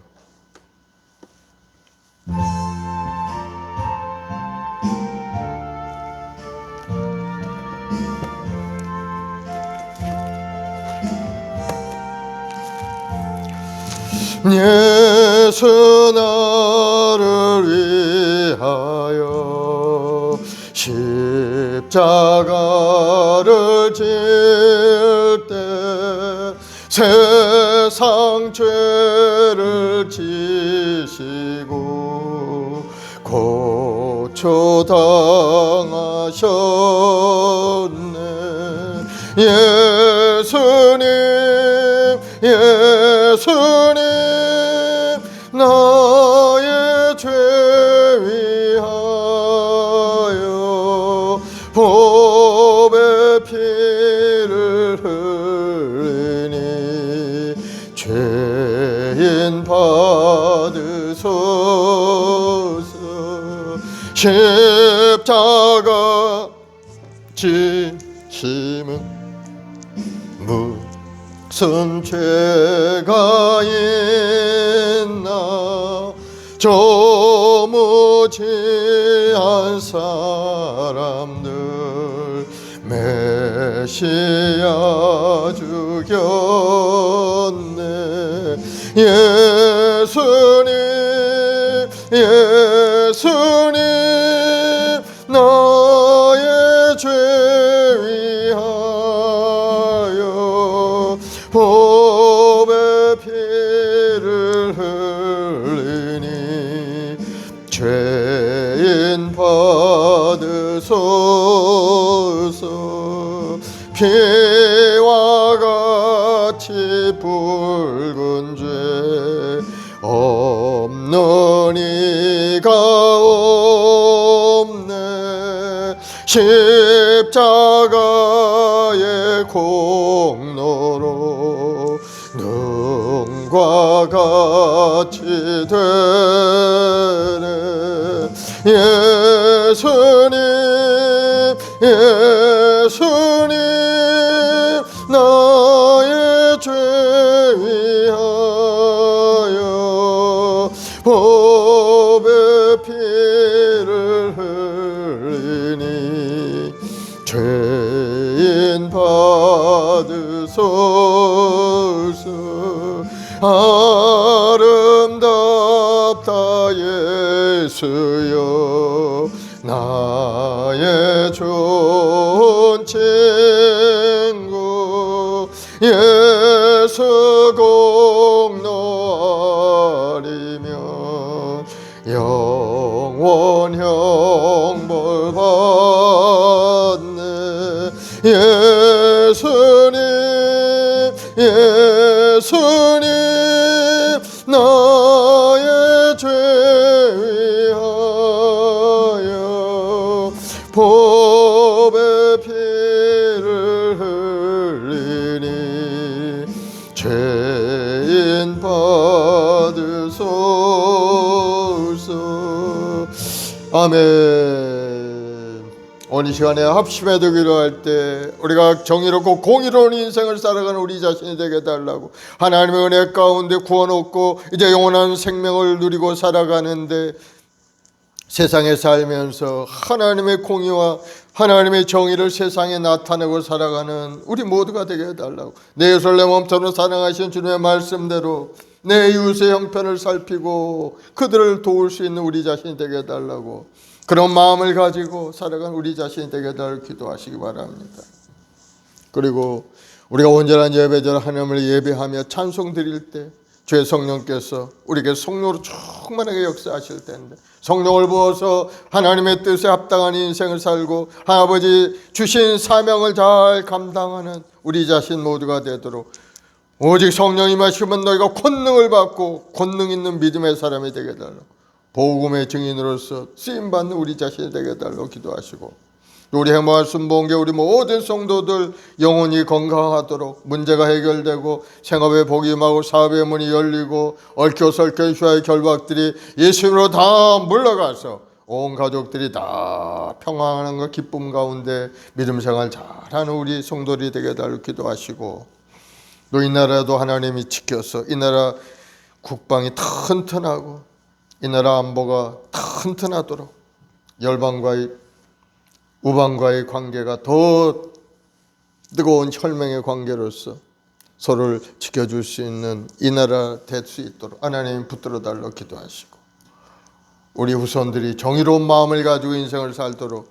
예수 나를 위하여 십자가를 질 때 세상 죄를 지시고 고초당하셨네. 예수님 예수님 나의 죄 위하여 법의 피를 흘리니 죄인 받으소서. 십자가 지심은 무슨 죄가 있나 조무지한 사람들 메시아 죽였네. 예수님 예수님 나의 죄 위하여 법의 피를 흘리니 죄인 받으소서. 피와 같이 붉은 죄 없는 이가 없네. 십자가의 공로로 능과 같이 되네. 예수님 예수님 나의 죄 위하여 법의 피를 흘리니 죄인 받으소서. 아름답다 예수여 나의 좋은 친구. 예수 공로 아리면 영원 형벌 받네. 예수님 예수님 나의 죄 위하여 법의 피를 흘리니 죄인 받으소서. 아멘. 오늘 이 시간에 합심해도 기도할 때 우리가 정의롭고 공의로운 인생을 살아가는 우리 자신이 되게 달라고, 하나님의 은혜 가운데 구원 얻고 이제 영원한 생명을 누리고 살아가는데 세상에 살면서 하나님의 공의와 하나님의 정의를 세상에 나타내고 살아가는 우리 모두가 되게 해달라고. 내 예루살렘 엄터로 사랑하신 주님의 말씀대로 내 이웃의 형편을 살피고 그들을 도울 수 있는 우리 자신이 되게 해달라고, 그런 마음을 가지고 살아가는 우리 자신이 되게 해달라고 기도하시기 바랍니다. 그리고 우리가 온전한 예배절 하나님을 예배하며 찬송 드릴 때 주의 성령께서 우리에게 성령으로 충만하게 역사하실 텐데, 성령을 부어서 하나님의 뜻에 합당한 인생을 살고 아버지 주신 사명을 잘 감당하는 우리 자신 모두가 되도록, 오직 성령이 임하시면 너희가 권능을 받고 권능 있는 믿음의 사람이 되게 해달라고, 복음의 증인으로서 쓰임받는 우리 자신이 되게 해달라고 기도하시고, 우리 행복한 순복음교회 우리 모든 성도들 영혼이 건강하도록, 문제가 해결되고 생업의 복이 임하고 사업의 문이 열리고 얽혀설켜 휘하의 결박들이 예수님으로 다 물러가서 온 가족들이 다 평안함과 기쁨 가운데 믿음 생활 잘하는 우리 성도들이 되게 달로 기도하시고, 또 이 나라도 하나님이 지켜서 이 나라 국방이 튼튼하고 이 나라 안보가 튼튼하도록 열방과의 우방과의 관계가 더 뜨거운 혈맹의 관계로서 서로를 지켜줄 수 있는 이 나라 될 수 있도록 하나님 붙들어 달라 기도하시고, 우리 후손들이 정의로운 마음을 가지고 인생을 살도록,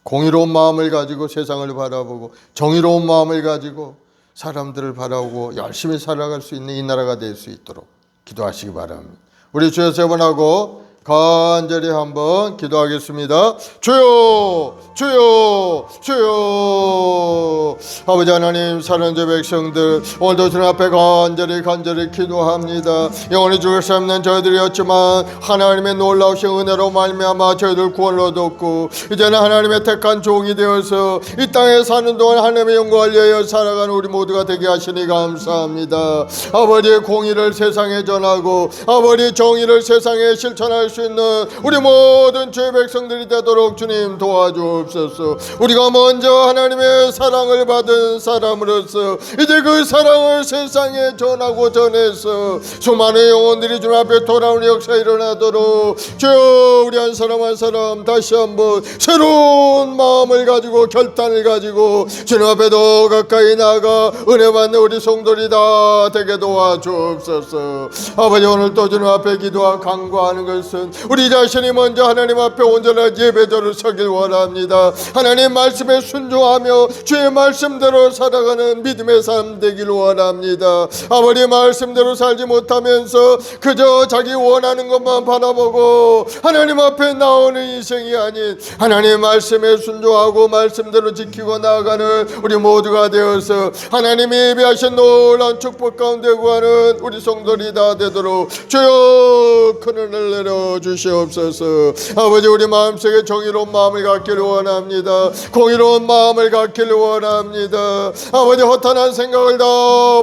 공의로운 마음을 가지고 세상을 바라보고 정의로운 마음을 가지고 사람들을 바라보고 열심히 살아갈 수 있는 이 나라가 될 수 있도록 기도하시기 바랍니다. 우리 주여 세 번 하고 간절히 한번 기도하겠습니다. 주여 주여 주여. 아버지 하나님, 사랑하는 제 백성들 오늘도 주님 앞에 간절히 기도합니다. 영원히 죽을 수 없는 저희들이었지만 하나님의 놀라우신 은혜로 말미암아 저희들 구원을 얻었고, 이제는 하나님의 택한 종이 되어서 이 땅에 사는 동안 하나님의 영광을 위하여 살아가는 우리 모두가 되게 하시니 감사합니다. 아버지의 공의를 세상에 전하고 아버지의 정의를 세상에 실천할 수 있는 우리 모든 주의 백성들이 되도록 주님 도와주옵소서. 우리가 먼저 하나님의 사랑을 받은 사람으로서 이제 그 사랑을 세상에 전하고 전해서 수많은 영혼들이 주님 앞에 돌아오는 역사 일어나도록 주여, 우리 한 사람 한 사람 다시 한번 새로운 마음을 가지고 결단을 가지고 주님 앞에 더 가까이 나아가 은혜 받는 우리 성도들이 다 되게 도와주옵소서. 아버지, 오늘 또 주님 앞에 기도와 간구하는 것은 우리 자신이 먼저 하나님 앞에 온전한 예배자로 서길 원합니다. 하나님 말씀에 순종하며 주의 말씀대로 살아가는 믿음의 삶 되길 원합니다. 아버지 말씀대로 살지 못하면서 그저 자기 원하는 것만 바라보고 하나님 앞에 나오는 인생이 아닌 하나님 말씀에 순종하고 말씀대로 지키고 나아가는 우리 모두가 되어서 하나님이 예비하신 놀라운 축복 가운데 구하는 우리 성도들이 다 되도록 주여 큰 은혜를 내려 주시옵소서. 아버지, 우리 마음속에 정의로운 마음을 갖기를 원합니다. 공의로운 마음을 갖기를 원합니다. 아버지, 허탄한 생각을 다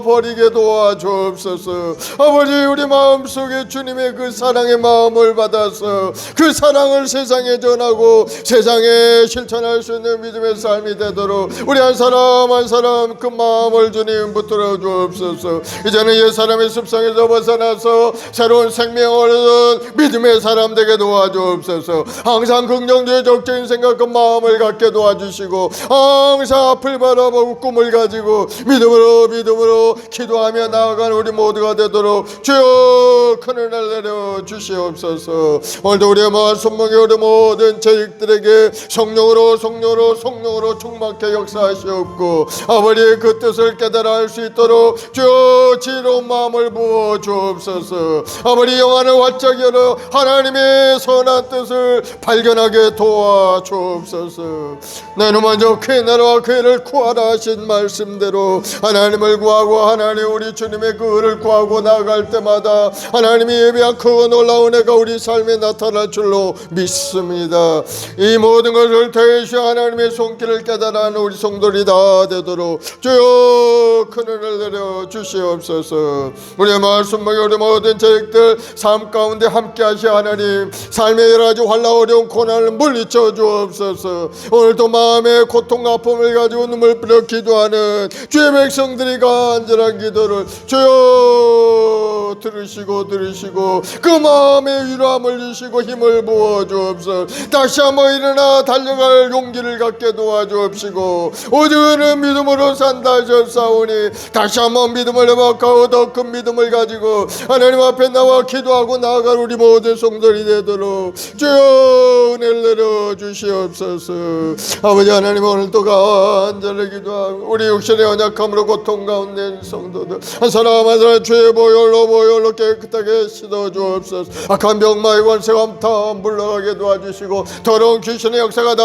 버리게 도와주옵소서. 아버지, 우리 마음속에 주님의 그 사랑의 마음을 받아서 그 사랑을 세상에 전하고 세상에 실천할 수 있는 믿음의 삶이 되도록 우리 한 사람 한 사람 그 마음을 주님 붙들어 주옵소서. 이제는 옛 사람의 습성에서 벗어나서 새로운 생명을 얻은 믿음의 사람 되게 도와주옵소서. 항상 긍정적인 적극적인 생각 그 마음을 갖게 도와주시고 항상 앞을 바라보고 꿈을 가지고 믿음으로 기도하며 나아가는 우리 모두가 되도록 주여 큰 은혜를 내려 주시옵소서. 오늘도 우리의 마음 손목에 우리 모든 죄익들에게 성령으로 충만케 역사하시옵고 아버지의 그 뜻을 깨달아 알 수 있도록 주여 지혜로운 마음을 부어 주옵소서. 아버지 영안을 활짝 열어 하나님의 선한 뜻을 발견하게 도와주옵소서. 너는 먼저 그의 나라와 그의 일을 구하라 하신 말씀대로 하나님을 구하고 하나님 우리 주님의 그 은을 구하고 나아갈 때마다 하나님이 예비한 그 놀라운 은혜가 우리 삶에 나타날 줄로 믿습니다. 이 모든 것을 대신 하나님의 손길을 깨달아는 우리 성도들이 다 되도록 주여 큰 은혜를 내려 주시옵소서. 우리의 말씀과 우리 모든 죄악들 삶 가운데 함께 하시 하나님, 삶의 여러 가지 환난 어려운 고난을 물리쳐 주옵소서. 오늘도 마음의 고통과 아픔을 가지고 눈물 뿌려 기도하는 주의 백성들이 간절한 기도를 주여 들으시고 그 마음의 위로함을 주시고 힘을 부어 주옵소서. 다시 한번 일어나 달려갈 용기를 갖게 도와주옵시고 오직은 믿음으로 산다 하셨사오니 다시 한번 믿음을 회복하고 더 큰 믿음을 가지고 하나님 앞에 나와 기도하고 나아갈 우리 모든 성도들이 되도록 주여 은혜를 내려 주시옵소서. 아버지 하나님, 오늘 또 간절히 기도하고 우리 육신의 연약함으로 고통 가운데 있는 성도들 한 사람 한 사람 주의 보혈로 깨끗하게 씻어 주옵소서. 악한 병마의 권세가 다 물러가게 도와주시고 더러운 귀신의 역사가 다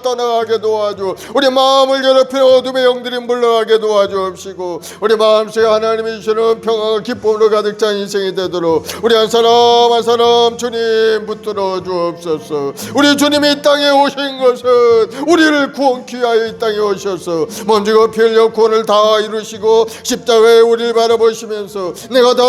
떠나가게 도와주 우리 마음을 괴롭히는 어둠의 영들이 물러가게 도와주옵시고 우리 마음속에 하나님이 주시는 평화와 기쁨으로 가득 찬 인생이 되도록 우리 한 사람 한 사람 주님 붙들어 주옵소서. 우리 주님이 이 땅에 오신 것은 우리를 구원케 하여 이 땅에 오셔서 먼지고 피 흘려 구원을 다 이루시고 십자가에 우리를 바라보시면서 내가 다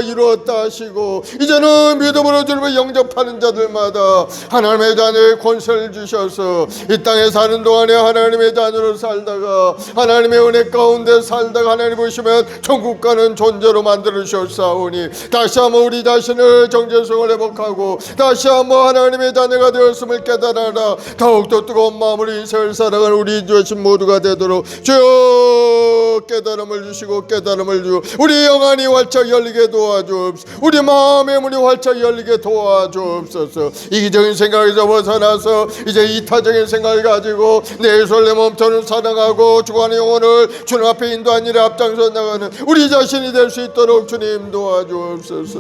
이루었다 하시고 이제는 믿음으로 주님을 영접하는 자들마다 하나님의 자녀의 권세를 주셔서 이 땅에 사는 동안에 하나님의 자녀로 살다가 하나님의 은혜 가운데 살다가 하나님 보시면 천국 가는 존재로 만들어 주셨사오니 다시 한번 우리 자신을 정체성을 회복하고 다시 한번 하나님의 자녀가 되었음을 깨달아라. 더욱더 뜨거운 마음으로 인생을 살아가는 우리 주신 모두가 되도록 주여 깨달음을 주시고 깨달음을 주고 우리 영안이 활짝 열리게 도와주옵소서. 우리 마음의 문이 활짝 열리게 도와주옵소서. 이기적인 생각에서 벗어나서 이제 이타적인 생각을 가지고 내 손에 멈춰는 사랑하고 죽어가는 영혼을 주님 앞에 인도한 일에 앞장서 나가는 우리 자신이 될 수 있도록 주님 도와주옵소서.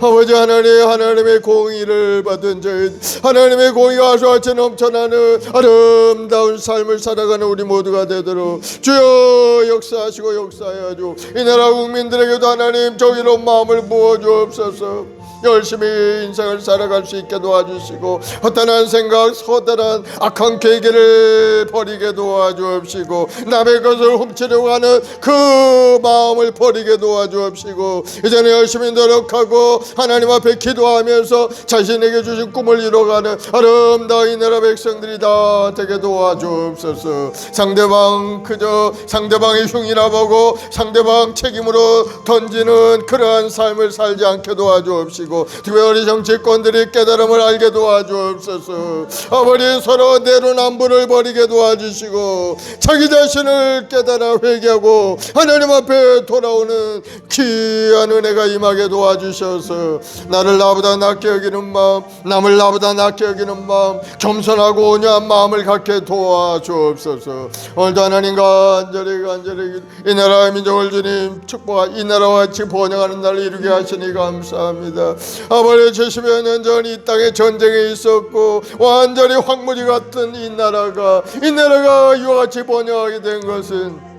아버지 하나님, 하나님의 공의를 받은 저희 하나님의 공의가 아수아치 넘쳐나는 아름다운 삶을 살아가는 우리 모두가 되도록 주여 역사하시고 역사하여 주. 이 나라 국민들에게도 하나님 정의로운 마음을 부어주옵소서. 열심히 인생을 살아갈 수 있게 도와주시고 허탄한 생각, 허탄한 악한 계획을 버리게 도와주옵시고 남의 것을 훔치려고 하는 그 마음을 버리게 도와주옵시고 이제는 열심히 노력하고 하나님 앞에 기도하면서 자신에게 주신 꿈을 이뤄가는 아름다운 이 나라 백성들이 다 되게 도와주옵소서. 상대방 그저 상대방의 흉이나 보고 상대방 책임으로 던지는 그러한 삶을 살지 않게 도와주옵시고 특별히 정치권들이 깨달음을 알게 도와주옵소서. 아버지 서로 내로남불을 버리게 도와주시고 자기 자신을 깨달아 회개하고 하나님 앞에 돌아오는 귀한 은혜가 임하게 도와주셔서 나를 나보다 낮게 여기는 마음, 남을 나보다 낮게 여기는 마음, 겸손하고 온유한 마음을 갖게 도와주옵소서. 오늘도 하나님 간절히 이 나라의 민족을 주님 축복하 이 나라와 같이 번영하는 날을 이루게 하시니 감사합니다. 아버지 70여 년 전 이 땅에 전쟁이 있었고 완전히 황무지 같은 이 나라가 이와 같이 번영하게 된 것은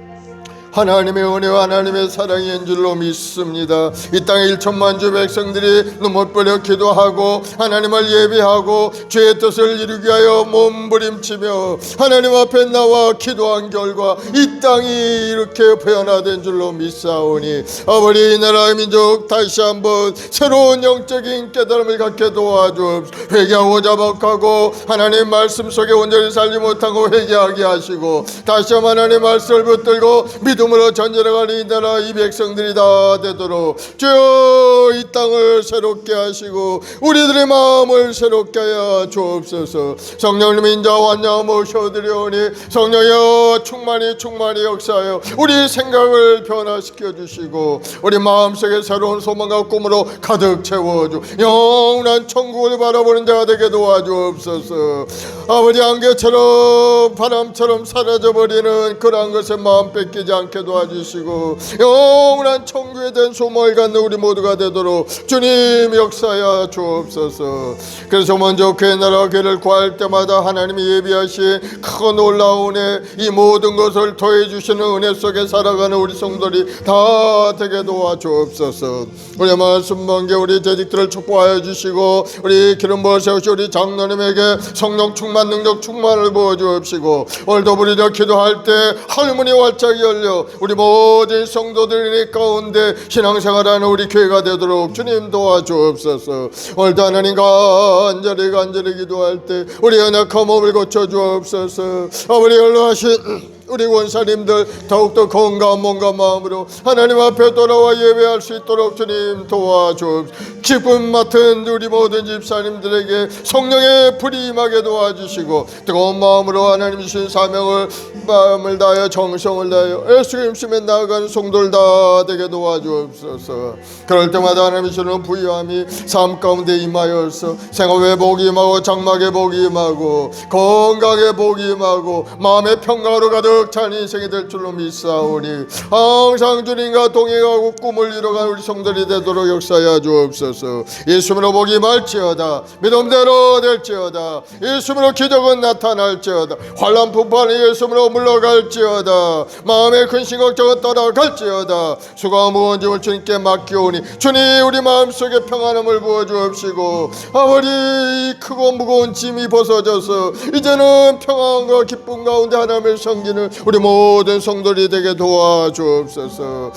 하나님의 은혜와 하나님의 사랑인 줄로 믿습니다. 이 땅에 1천만 주 백성들이 눈물 뿌려 기도하고 하나님을 예배하고 주의 뜻을 이루기 위하여 몸부림치며 하나님 앞에 나와 기도한 결과 이 땅이 이렇게 변화된 줄로 믿사오니 아버지 이 나라의 민족 다시 한번 새로운 영적인 깨달음을 갖게 도와주옵소서. 회개하고 자복하고 하나님 말씀 속에 온전히 살지 못하고 회개하게 하시고 다시 한번 하나님 말씀을 붙들고 믿음으로 전진해가는 이 나라 이 백성들이 다 되도록 주여 이 땅을 새롭게 하시고 우리들의 마음을 새롭게 하여 주옵소서. 성령님 인자 완전 모셔드려오니 성령여 충만히 역사하여 우리 생각을 변화시켜 주시고 우리 마음속에 새로운 소망과 꿈으로 가득 채워주 영원한 천국을 바라보는 자가 되게 도와주옵소서. 아버지 안개처럼 바람처럼 사라져버리는 그러한 것에 마음 뺏기지 않게 도와주시고 영원한 천국에 대한 소망을 갖는 우리 모두가 되도록 주님 역사하여 주옵소서. 그래서 먼저 그의 나라와 그를 구할 때마다 하나님이 예비하신 크고 놀라운 은혜 이 모든 것을 더해 주시는 은혜 속에 살아가는 우리 성도들이 다 되게 도와주옵소서. 우리 말씀 번개 우리 재직들을 축복하여 주시고 우리 기름 부어 세우시 우리 장로님에게 성령 충만 능력 충만을 부어 주옵시고 오늘도 우리가 기도할 때 하늘문이 활짝 열려 우리 모든 성도들 가운데 신앙생활하는 우리 교회가 되도록 주님 도와주옵소서. 오늘도 하나님 간절히 기도할 때 우리 연약한 몸을 고쳐 주옵소서. 아버지 연로하신 우리 원사님들 더욱더 건강한 몸과 마음으로 하나님 앞에 돌아와 예배할 수 있도록 주님 도와주옵소서. 기쁨 맡은 우리 모든 집사님들에게 성령의 불이 임하게 도와주시고 뜨거운 마음으로 하나님 주신 사명을 마음을 다하여 정성을 다하여 예수 그리스도에 나아가는 성도들 다 되게 도와주옵소서. 그럴 때마다 하나님 주시는 부유함이 삶 가운데 임하여서 생업의 복이 임하고 장막의 복이 임하고 건강의 복이 임하고 마음의 평강으로 가득 찬 인생이 될 줄로 믿사오니 항상 주님과 동행하고 꿈을 이뤄가는 우리 성도들이 되도록 역사하여 주옵소서. 예수님으로 복이 임할지어다. 믿음대로 될지어다. 예수님으로 기적은 나타날지어다. 환난 풍파는 예수님으로 물러갈지어다. 마음의 근심 걱정은 떠나갈지어다. 수고와 무거운 짐을 주님께 맡기오니 주님 우리 마음속에 평안함을 부어주옵시고 아버지 이 크고 무거운 짐이 벗어져서 이제는 평안과 기쁨 가운데 하나님을 섬기는 하시는 우리 모든 성도들이 되게 도와주옵소서.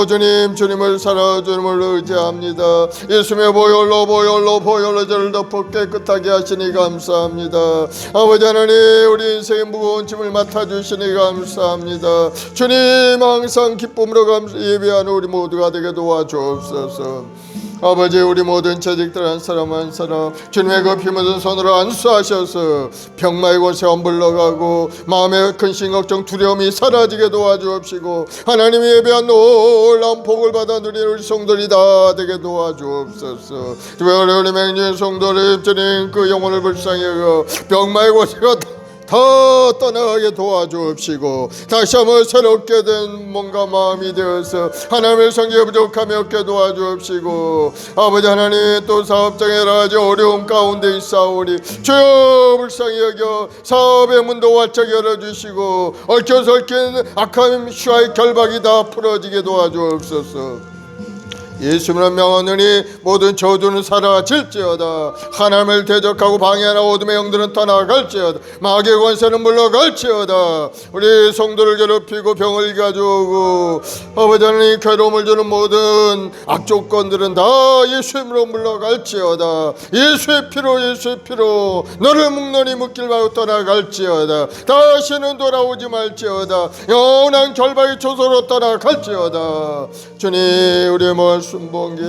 주님, 주님을 살아 주님을 의지합니다. 예수님의 보혈로 저를 덮어 깨끗하게 하시니 감사합니다. 아버지 하나님, 우리 인생의 무거운 짐을 맡아주시니 감사합니다. 주님, 항상 기쁨으로 예배하는 우리 모두가 되게 도와주옵소서. 아버지, 우리 모든 재직들 한 사람 한 사람 주님의 그 피 묻은 손으로 안수하셔서 병마의 곳에 물러가고 마음의 근심 걱정 두려움이 사라지게 도와주옵시고 하나님이 예배한 놀라운 복을 받아 누리는 우리 성도들이 다 되게 도와주옵소서. 우리 맹인 성도를 주님 그 영혼을 불쌍히 여겨 병마의 곳에가 다 떠나게 도와주옵시고 다시 한번 새롭게 된 몸과 마음이 되어서 하나님의 성경에 부족함이 없게 도와주옵시고 아버지 하나님, 또 사업장에 여러 가지 어려움 가운데 있사오니 주여 불쌍히 여겨 사업의 문도 활짝 열어주시고 얽혀서 얽힌 악한 슈아의 결박이 다 풀어지게 도와주옵소서. 예수님을 명하느니 모든 저주는 사라질지어다. 하나님을 대적하고 방해하는 어둠의 영들은 떠나갈지어다. 마귀의 권세는 물러갈지어다. 우리 성도를 괴롭히고 병을 가져오고 아버지 하나님 괴로움을 주는 모든 악조건들은 다 예수님으로 물러갈지어다. 예수의 피로 너를 묵노니 묵길 말고 떠나갈지어다. 다시는 돌아오지 말지어다. 영원한 결박의 초소로 떠나갈지어다. 주님, 우리의 순봉기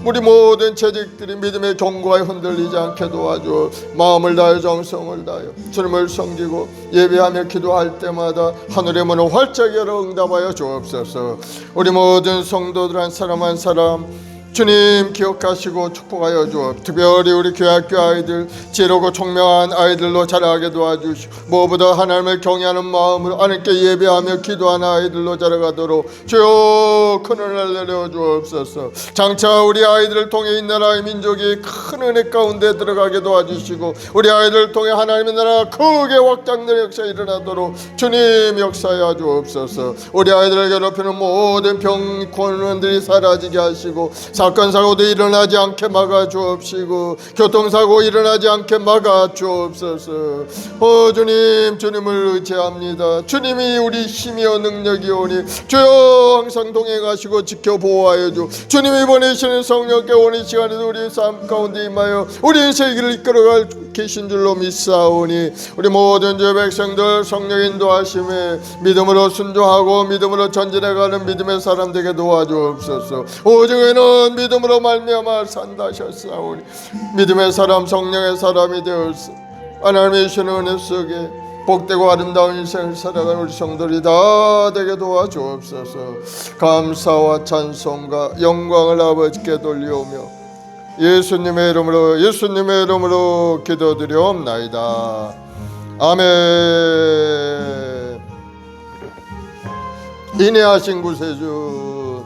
우리 모든 재직들이 믿음의 경고에 흔들리지 않게 도와줘 마음을 다하여 정성을 다하여 주님을 섬기고 예배하며 기도할 때마다 하늘의 문을 활짝 열어 응답하여 주옵소서. 우리 모든 성도들 한 사람 한 사람 주님 기억하시고 축복하여 주옵. 특별히 우리 교회학교 아이들 지혜롭고 총명한 아이들로 자라게 도와주시고 무엇보다 하나님을 경외하는 마음으로 하나님께 예배하며 기도하는 아이들로 자라가도록 주여 큰 은혜를 내려 주옵소서. 장차 우리 아이들을 통해 이 나라의 민족이 큰 은혜 가운데 들어가게 도와주시고 우리 아이들을 통해 하나님의 나라가 크게 확장되는 역사 일어나도록 주님 역사하여 주옵소서. 우리 아이들을 괴롭히는 모든 병권들이 사라지게 하시고 사건 사고도 일어나지 않게 막아 주옵시고 교통사고 일어나지 않게 막아 주옵소서. 주님, 주님을 의지합니다. 주님이 우리 힘이요 능력이오니 주여 항상 동행하시고 지켜 보호하여 주. 주님이 보내시는 성령께 오는 시간에도 우리 삶 가운데 임하여 우리 인생의 길을 이끌어갈 계신 줄로 믿사오니 우리 모든 주 백성들 성령 인도하심에 믿음으로 순종하고 믿음으로 전진해가는 믿음의 사람 되게 도와주옵소서. 오직에는 믿음으로 말미암아 산다 하셨사오니 믿음의 사람 성령의 사람이 되었소. 하나님의 주시는 은혜 속에 복되고 아름다운 인생을 살아가는 우리 성도들이 다 되게 도와주옵소서. 감사와 찬송과 영광을 아버지께 돌리오며 예수님의 이름으로 기도드리옵나이다. 아멘. 인내하신 구세주,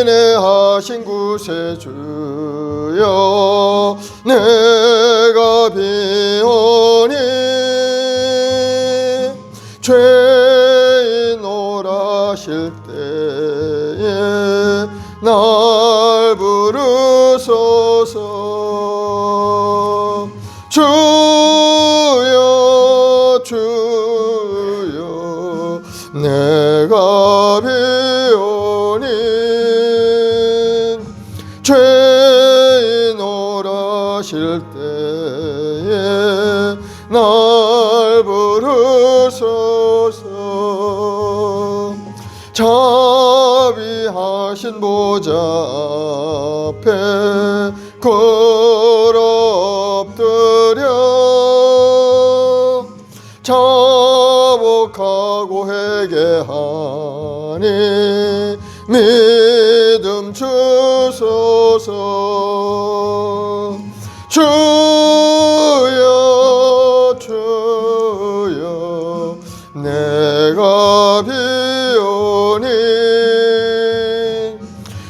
인내하신 구세주여, 내가 비오니 죄인 오라실 때에 날 부르소서. 주여 주여 내가 비오니 죄인 오라실 때에 날 부르소서. 자비하신 보좌 앞에 엎드려 자복하고 회개하니 믿음 주소서. 주여 주여 내가 비오니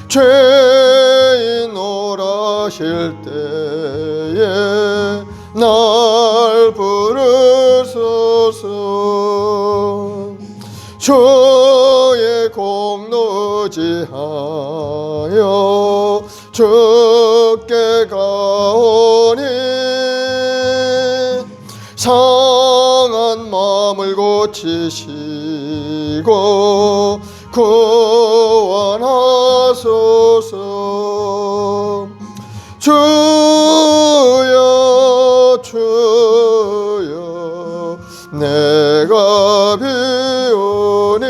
죄인 오라실 때에 날 부르소서. 주의 공로지하여 주께 가오니 상한 마음을 고치시고 구원하소서. 주여 주여 내가 비오니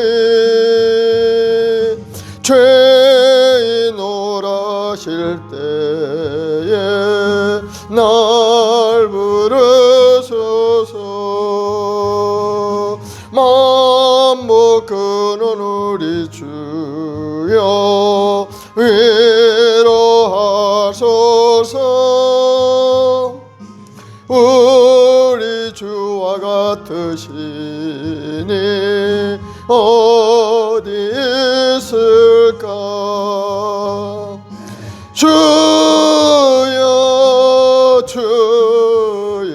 죄인 오라실 때에 날 부르소서. 만못 끊은 우리 주여 위로하소서. 우리 주와 같으시니 어디 있을까. 주여 주여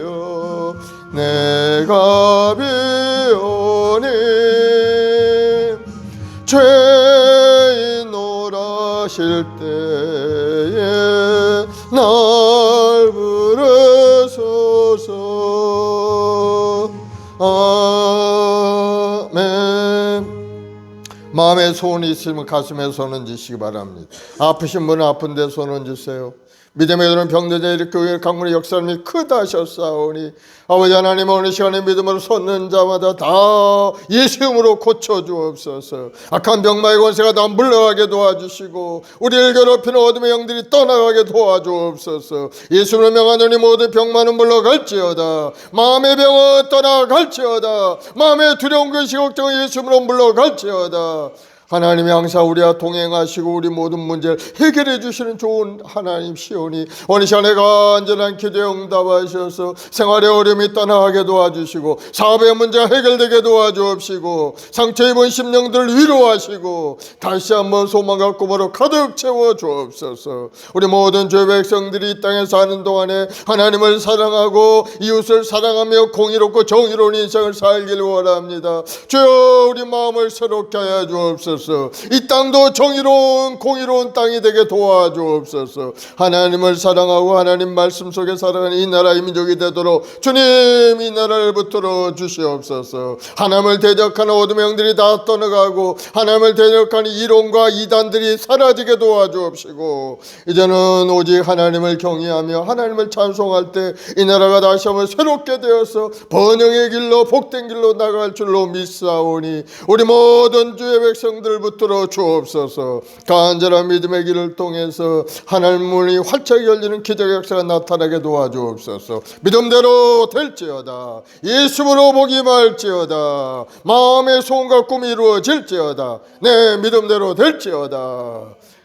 내가 비오니 죄인 오라실 때에 날 부르소서. 아멘. 마음에 소원이 있으면 가슴에 손 얹으시기 바랍니다. 아프신 분은 아픈데 손 얹으세요. 믿음의 그런 병들자 일으켜 강물의 역사님이 크다 하셨사오니 아버지 하나님, 오늘 시간에 믿음으로 솟는 자마다 다 예수 이름으로 고쳐주옵소서. 악한 병마의 권세가 다 물러가게 도와주시고 우리를 괴롭히는 어둠의 영들이 떠나가게 도와주옵소서. 예수로 명하노니 모든 병만은 물러갈지어다. 마음의 병은 떠나갈지어다. 마음의 두려운 것이 걱정은 예수 이름으로 물러갈지어다. 하나님이 항상 우리와 동행하시고 우리 모든 문제를 해결해 주시는 좋은 하나님 시오니 어느 시간에 간절한 기도에 응답하셔서 생활의 어려움이 떠나가게 도와주시고 사업의 문제가 해결되게 도와주옵시고 상처 입은 심령들을 위로하시고 다시 한번 소망과 꿈으로 가득 채워 주옵소서. 우리 모든 주의 백성들이 이 땅에 사는 동안에 하나님을 사랑하고 이웃을 사랑하며 공의롭고 정의로운 인생을 살기를 원합니다. 주여, 우리 마음을 새롭게 하여 주옵소서. 이 땅도 정의로운 공의로운 땅이 되게 도와주옵소서. 하나님을 사랑하고 하나님 말씀 속에 살아가는 이 나라 이 민족이 되도록 주님 이 나라를 붙들어 주시옵소서. 하나님을 대적하는 어둠의 영들이 다 떠나가고 하나님을 대적하는 이론과 이단들이 사라지게 도와주옵시고 이제는 오직 하나님을 경외하며 하나님을 찬송할 때 이 나라가 다시 한번 새롭게 되어서 번영의 길로 복된 길로 나갈 줄로 믿사오니 우리 모든 주의 백성들 붙들어 주옵소서. 간절한 믿음의 길을 통해서 하나님 문이 활짝 열리는 기적의 역사가 나타나게 도와주옵소서. 믿음대로 될지어다. 예수로 복이 말지어다. 마음의 소원과 꿈이 이루어질지어다. 내 믿음대로 될지어다.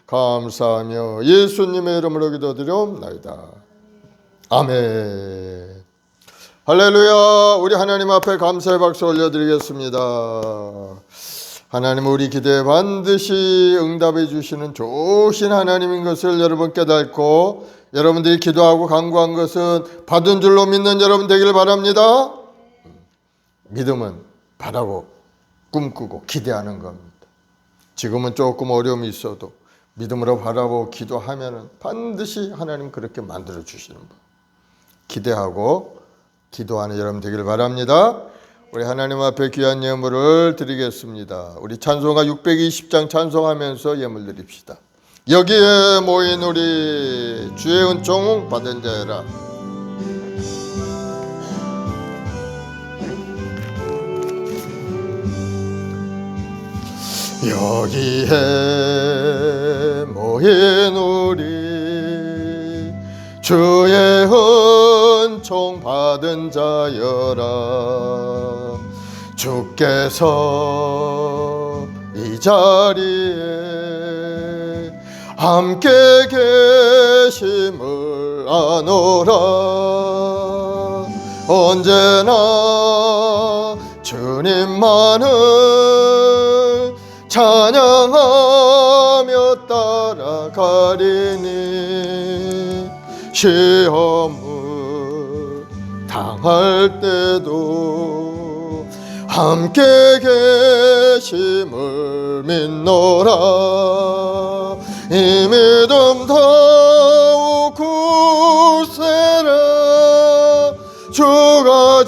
감사하며 예수님의 이름으로 기도드리옵나이다. 아멘. 할렐루야. 우리 하나님 앞에 감사의 박수 올려드리겠습니다. 하나님, 우리 기도에 반드시 응답해 주시는 좋으신 하나님인 것을 여러분 깨닫고 여러분들이 기도하고 간구한 것은 받은 줄로 믿는 여러분 되기를 바랍니다. 믿음은 바라고 꿈꾸고 기대하는 겁니다. 지금은 조금 어려움이 있어도 믿음으로 바라보고 기도하면 반드시 하나님 그렇게 만들어 주시는 분. 기대하고 기도하는 여러분 되기를 바랍니다. 우리 하나님 앞에 귀한 예물을 드리겠습니다. 우리 찬송가 620장 찬송하면서 예물 드립시다. 여기에 모인 우리 주의 은총 받은 자여라. 여기에 모인 우리 주의 은총 받은 자여라. 주께서 이 자리에 함께 계심을 아노라. 언제나 주님만을 찬양하며 따라가리니 시험을 당할 때도 함께 계심을 믿노라. 이 믿음 더욱 굳세라. 주가 주가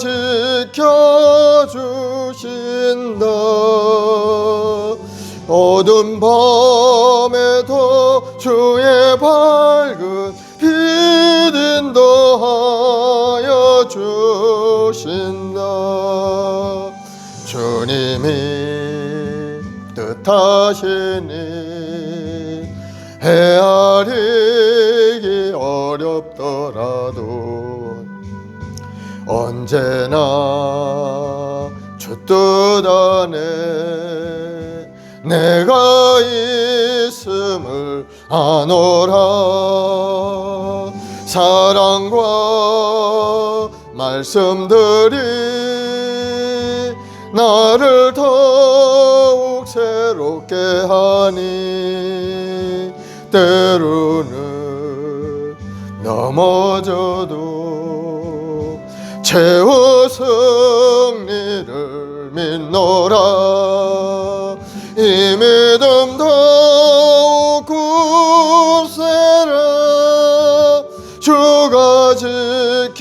지켜주신다. 어두운 밤에도 주의 밝은 빛 인도하여 주신다. 주님이 뜻하시니 헤아리기 어렵더라도 언제나 주 뜻 안에 내가 있음을 아노라. 사랑과 말씀들이 나를 더욱 새롭게 하니 때로는 넘어져도 최후 승리를 믿노라. 이 믿음 더욱 굳세라. 주가 지켜주신다.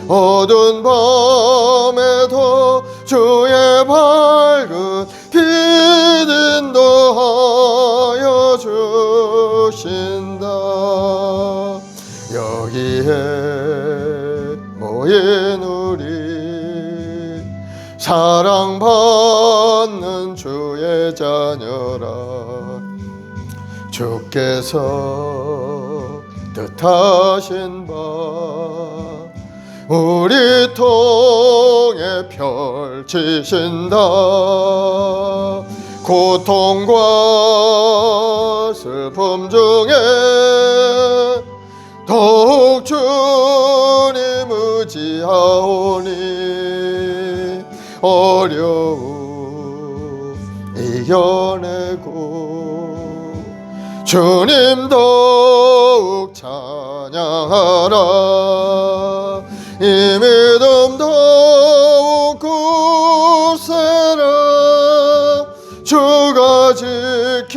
어두운 밤에도 주의 밝은 빛 인도하여 주신다. 여기에 모인 우리 사랑받는 주의 자녀라. 주께서 뜻하신 바 우리 통해 펼치신다. 고통과 슬픔 중에 더욱 주님 의지하오니 어려움 이겨내고 주님 더욱 찬양하라. 이 믿음 더욱 굳세라. 주가 지켜주신다.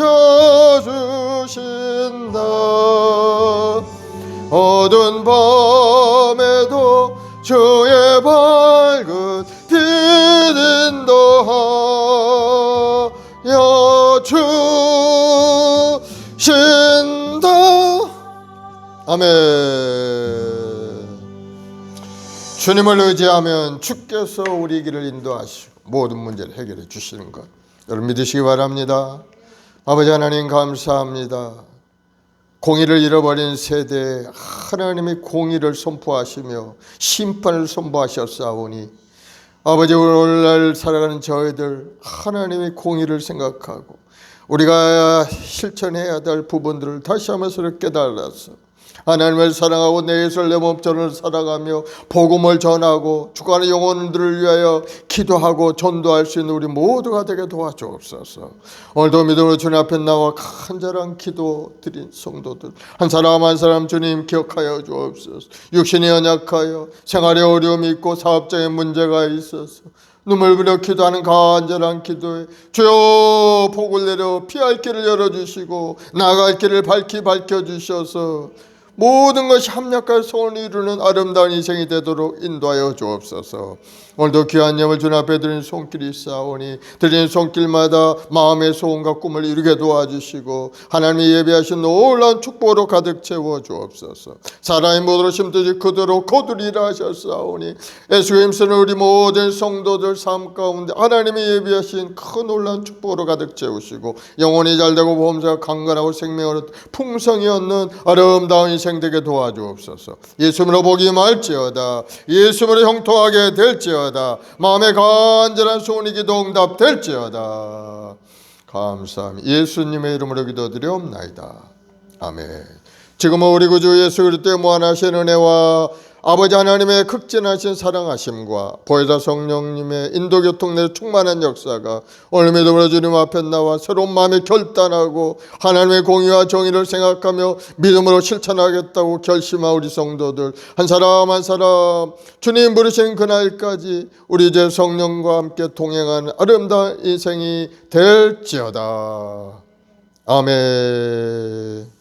어두운 밤에도 주의 밝은 빛 인도하여 주신다. 아멘. 주님을 의지하면 주께서 우리 길을 인도하시고 모든 문제를 해결해 주시는 것 여러분 믿으시기 바랍니다. 아버지 하나님 감사합니다. 공의를 잃어버린 세대에 하나님이 공의를 선포하시며 심판을 선포하셨사오니 아버지 오늘날 살아가는 저희들 하나님이 공의를 생각하고 우리가 실천해야 될 부분들을 다시 한번 새롭게 깨달아서 하나님을 사랑하고 내 예술 내 몸전을 살아가며 복음을 전하고 죽어가는 영혼들을 위하여 기도하고 전도할 수 있는 우리 모두가 되게 도와주옵소서. 오늘도 믿음으로 주님 앞에 나와 간절한 기도 드린 성도들 한 사람 한 사람 주님 기억하여 주옵소서. 육신이 연약하여 생활에 어려움이 있고 사업적인 문제가 있어서 눈물 흘려 기도하는 간절한 기도에 주여 복을 내려 피할 길을 열어주시고 나아갈 길을 밝혀주셔서 모든 것이 합력할 소원을 이루는 아름다운 인생이 되도록 인도하여 주옵소서. 오늘도 귀한 예물 주님 앞에 드리는 손길이 있사오니 드리는 손길마다 마음의 소원과 꿈을 이루게 도와주시고 하나님이 예비하신 놀라운 축복으로 가득 채워 주옵소서. 사랑의 모두로 심듯이 그대로 거두리라 하셨사오니 예수의 힘쓰는 우리 모든 성도들 삶 가운데 하나님이 예비하신 큰 놀라운 축복으로 가득 채우시고 영혼이 잘되고 보험사가 강건하고 생명으로 풍성히 얻는 아름다운 인생 되게 도와주옵소서. 예수님으로 복이 말지어다. 예수님으로 형통하게 될지어다. 마음의 간절한 소원이 기도 응답될지어다. 감사합니다. 예수님의 이름으로 기도드리옵나이다. 아멘. 지금은 우리 구주 예수 그리스도의 무한하신 은혜와 아버지 하나님의 극진하신 사랑하심과 보혜사 성령님의 인도교통 내 충만한 역사가 오늘 믿음으로 주님 앞에 나와 새로운 마음에 결단하고 하나님의 공의와 정의를 생각하며 믿음으로 실천하겠다고 결심한 우리 성도들 한 사람 한 사람 주님 부르신 그날까지 우리 제 성령과 함께 동행하는 아름다운 인생이 될지어다. 아멘.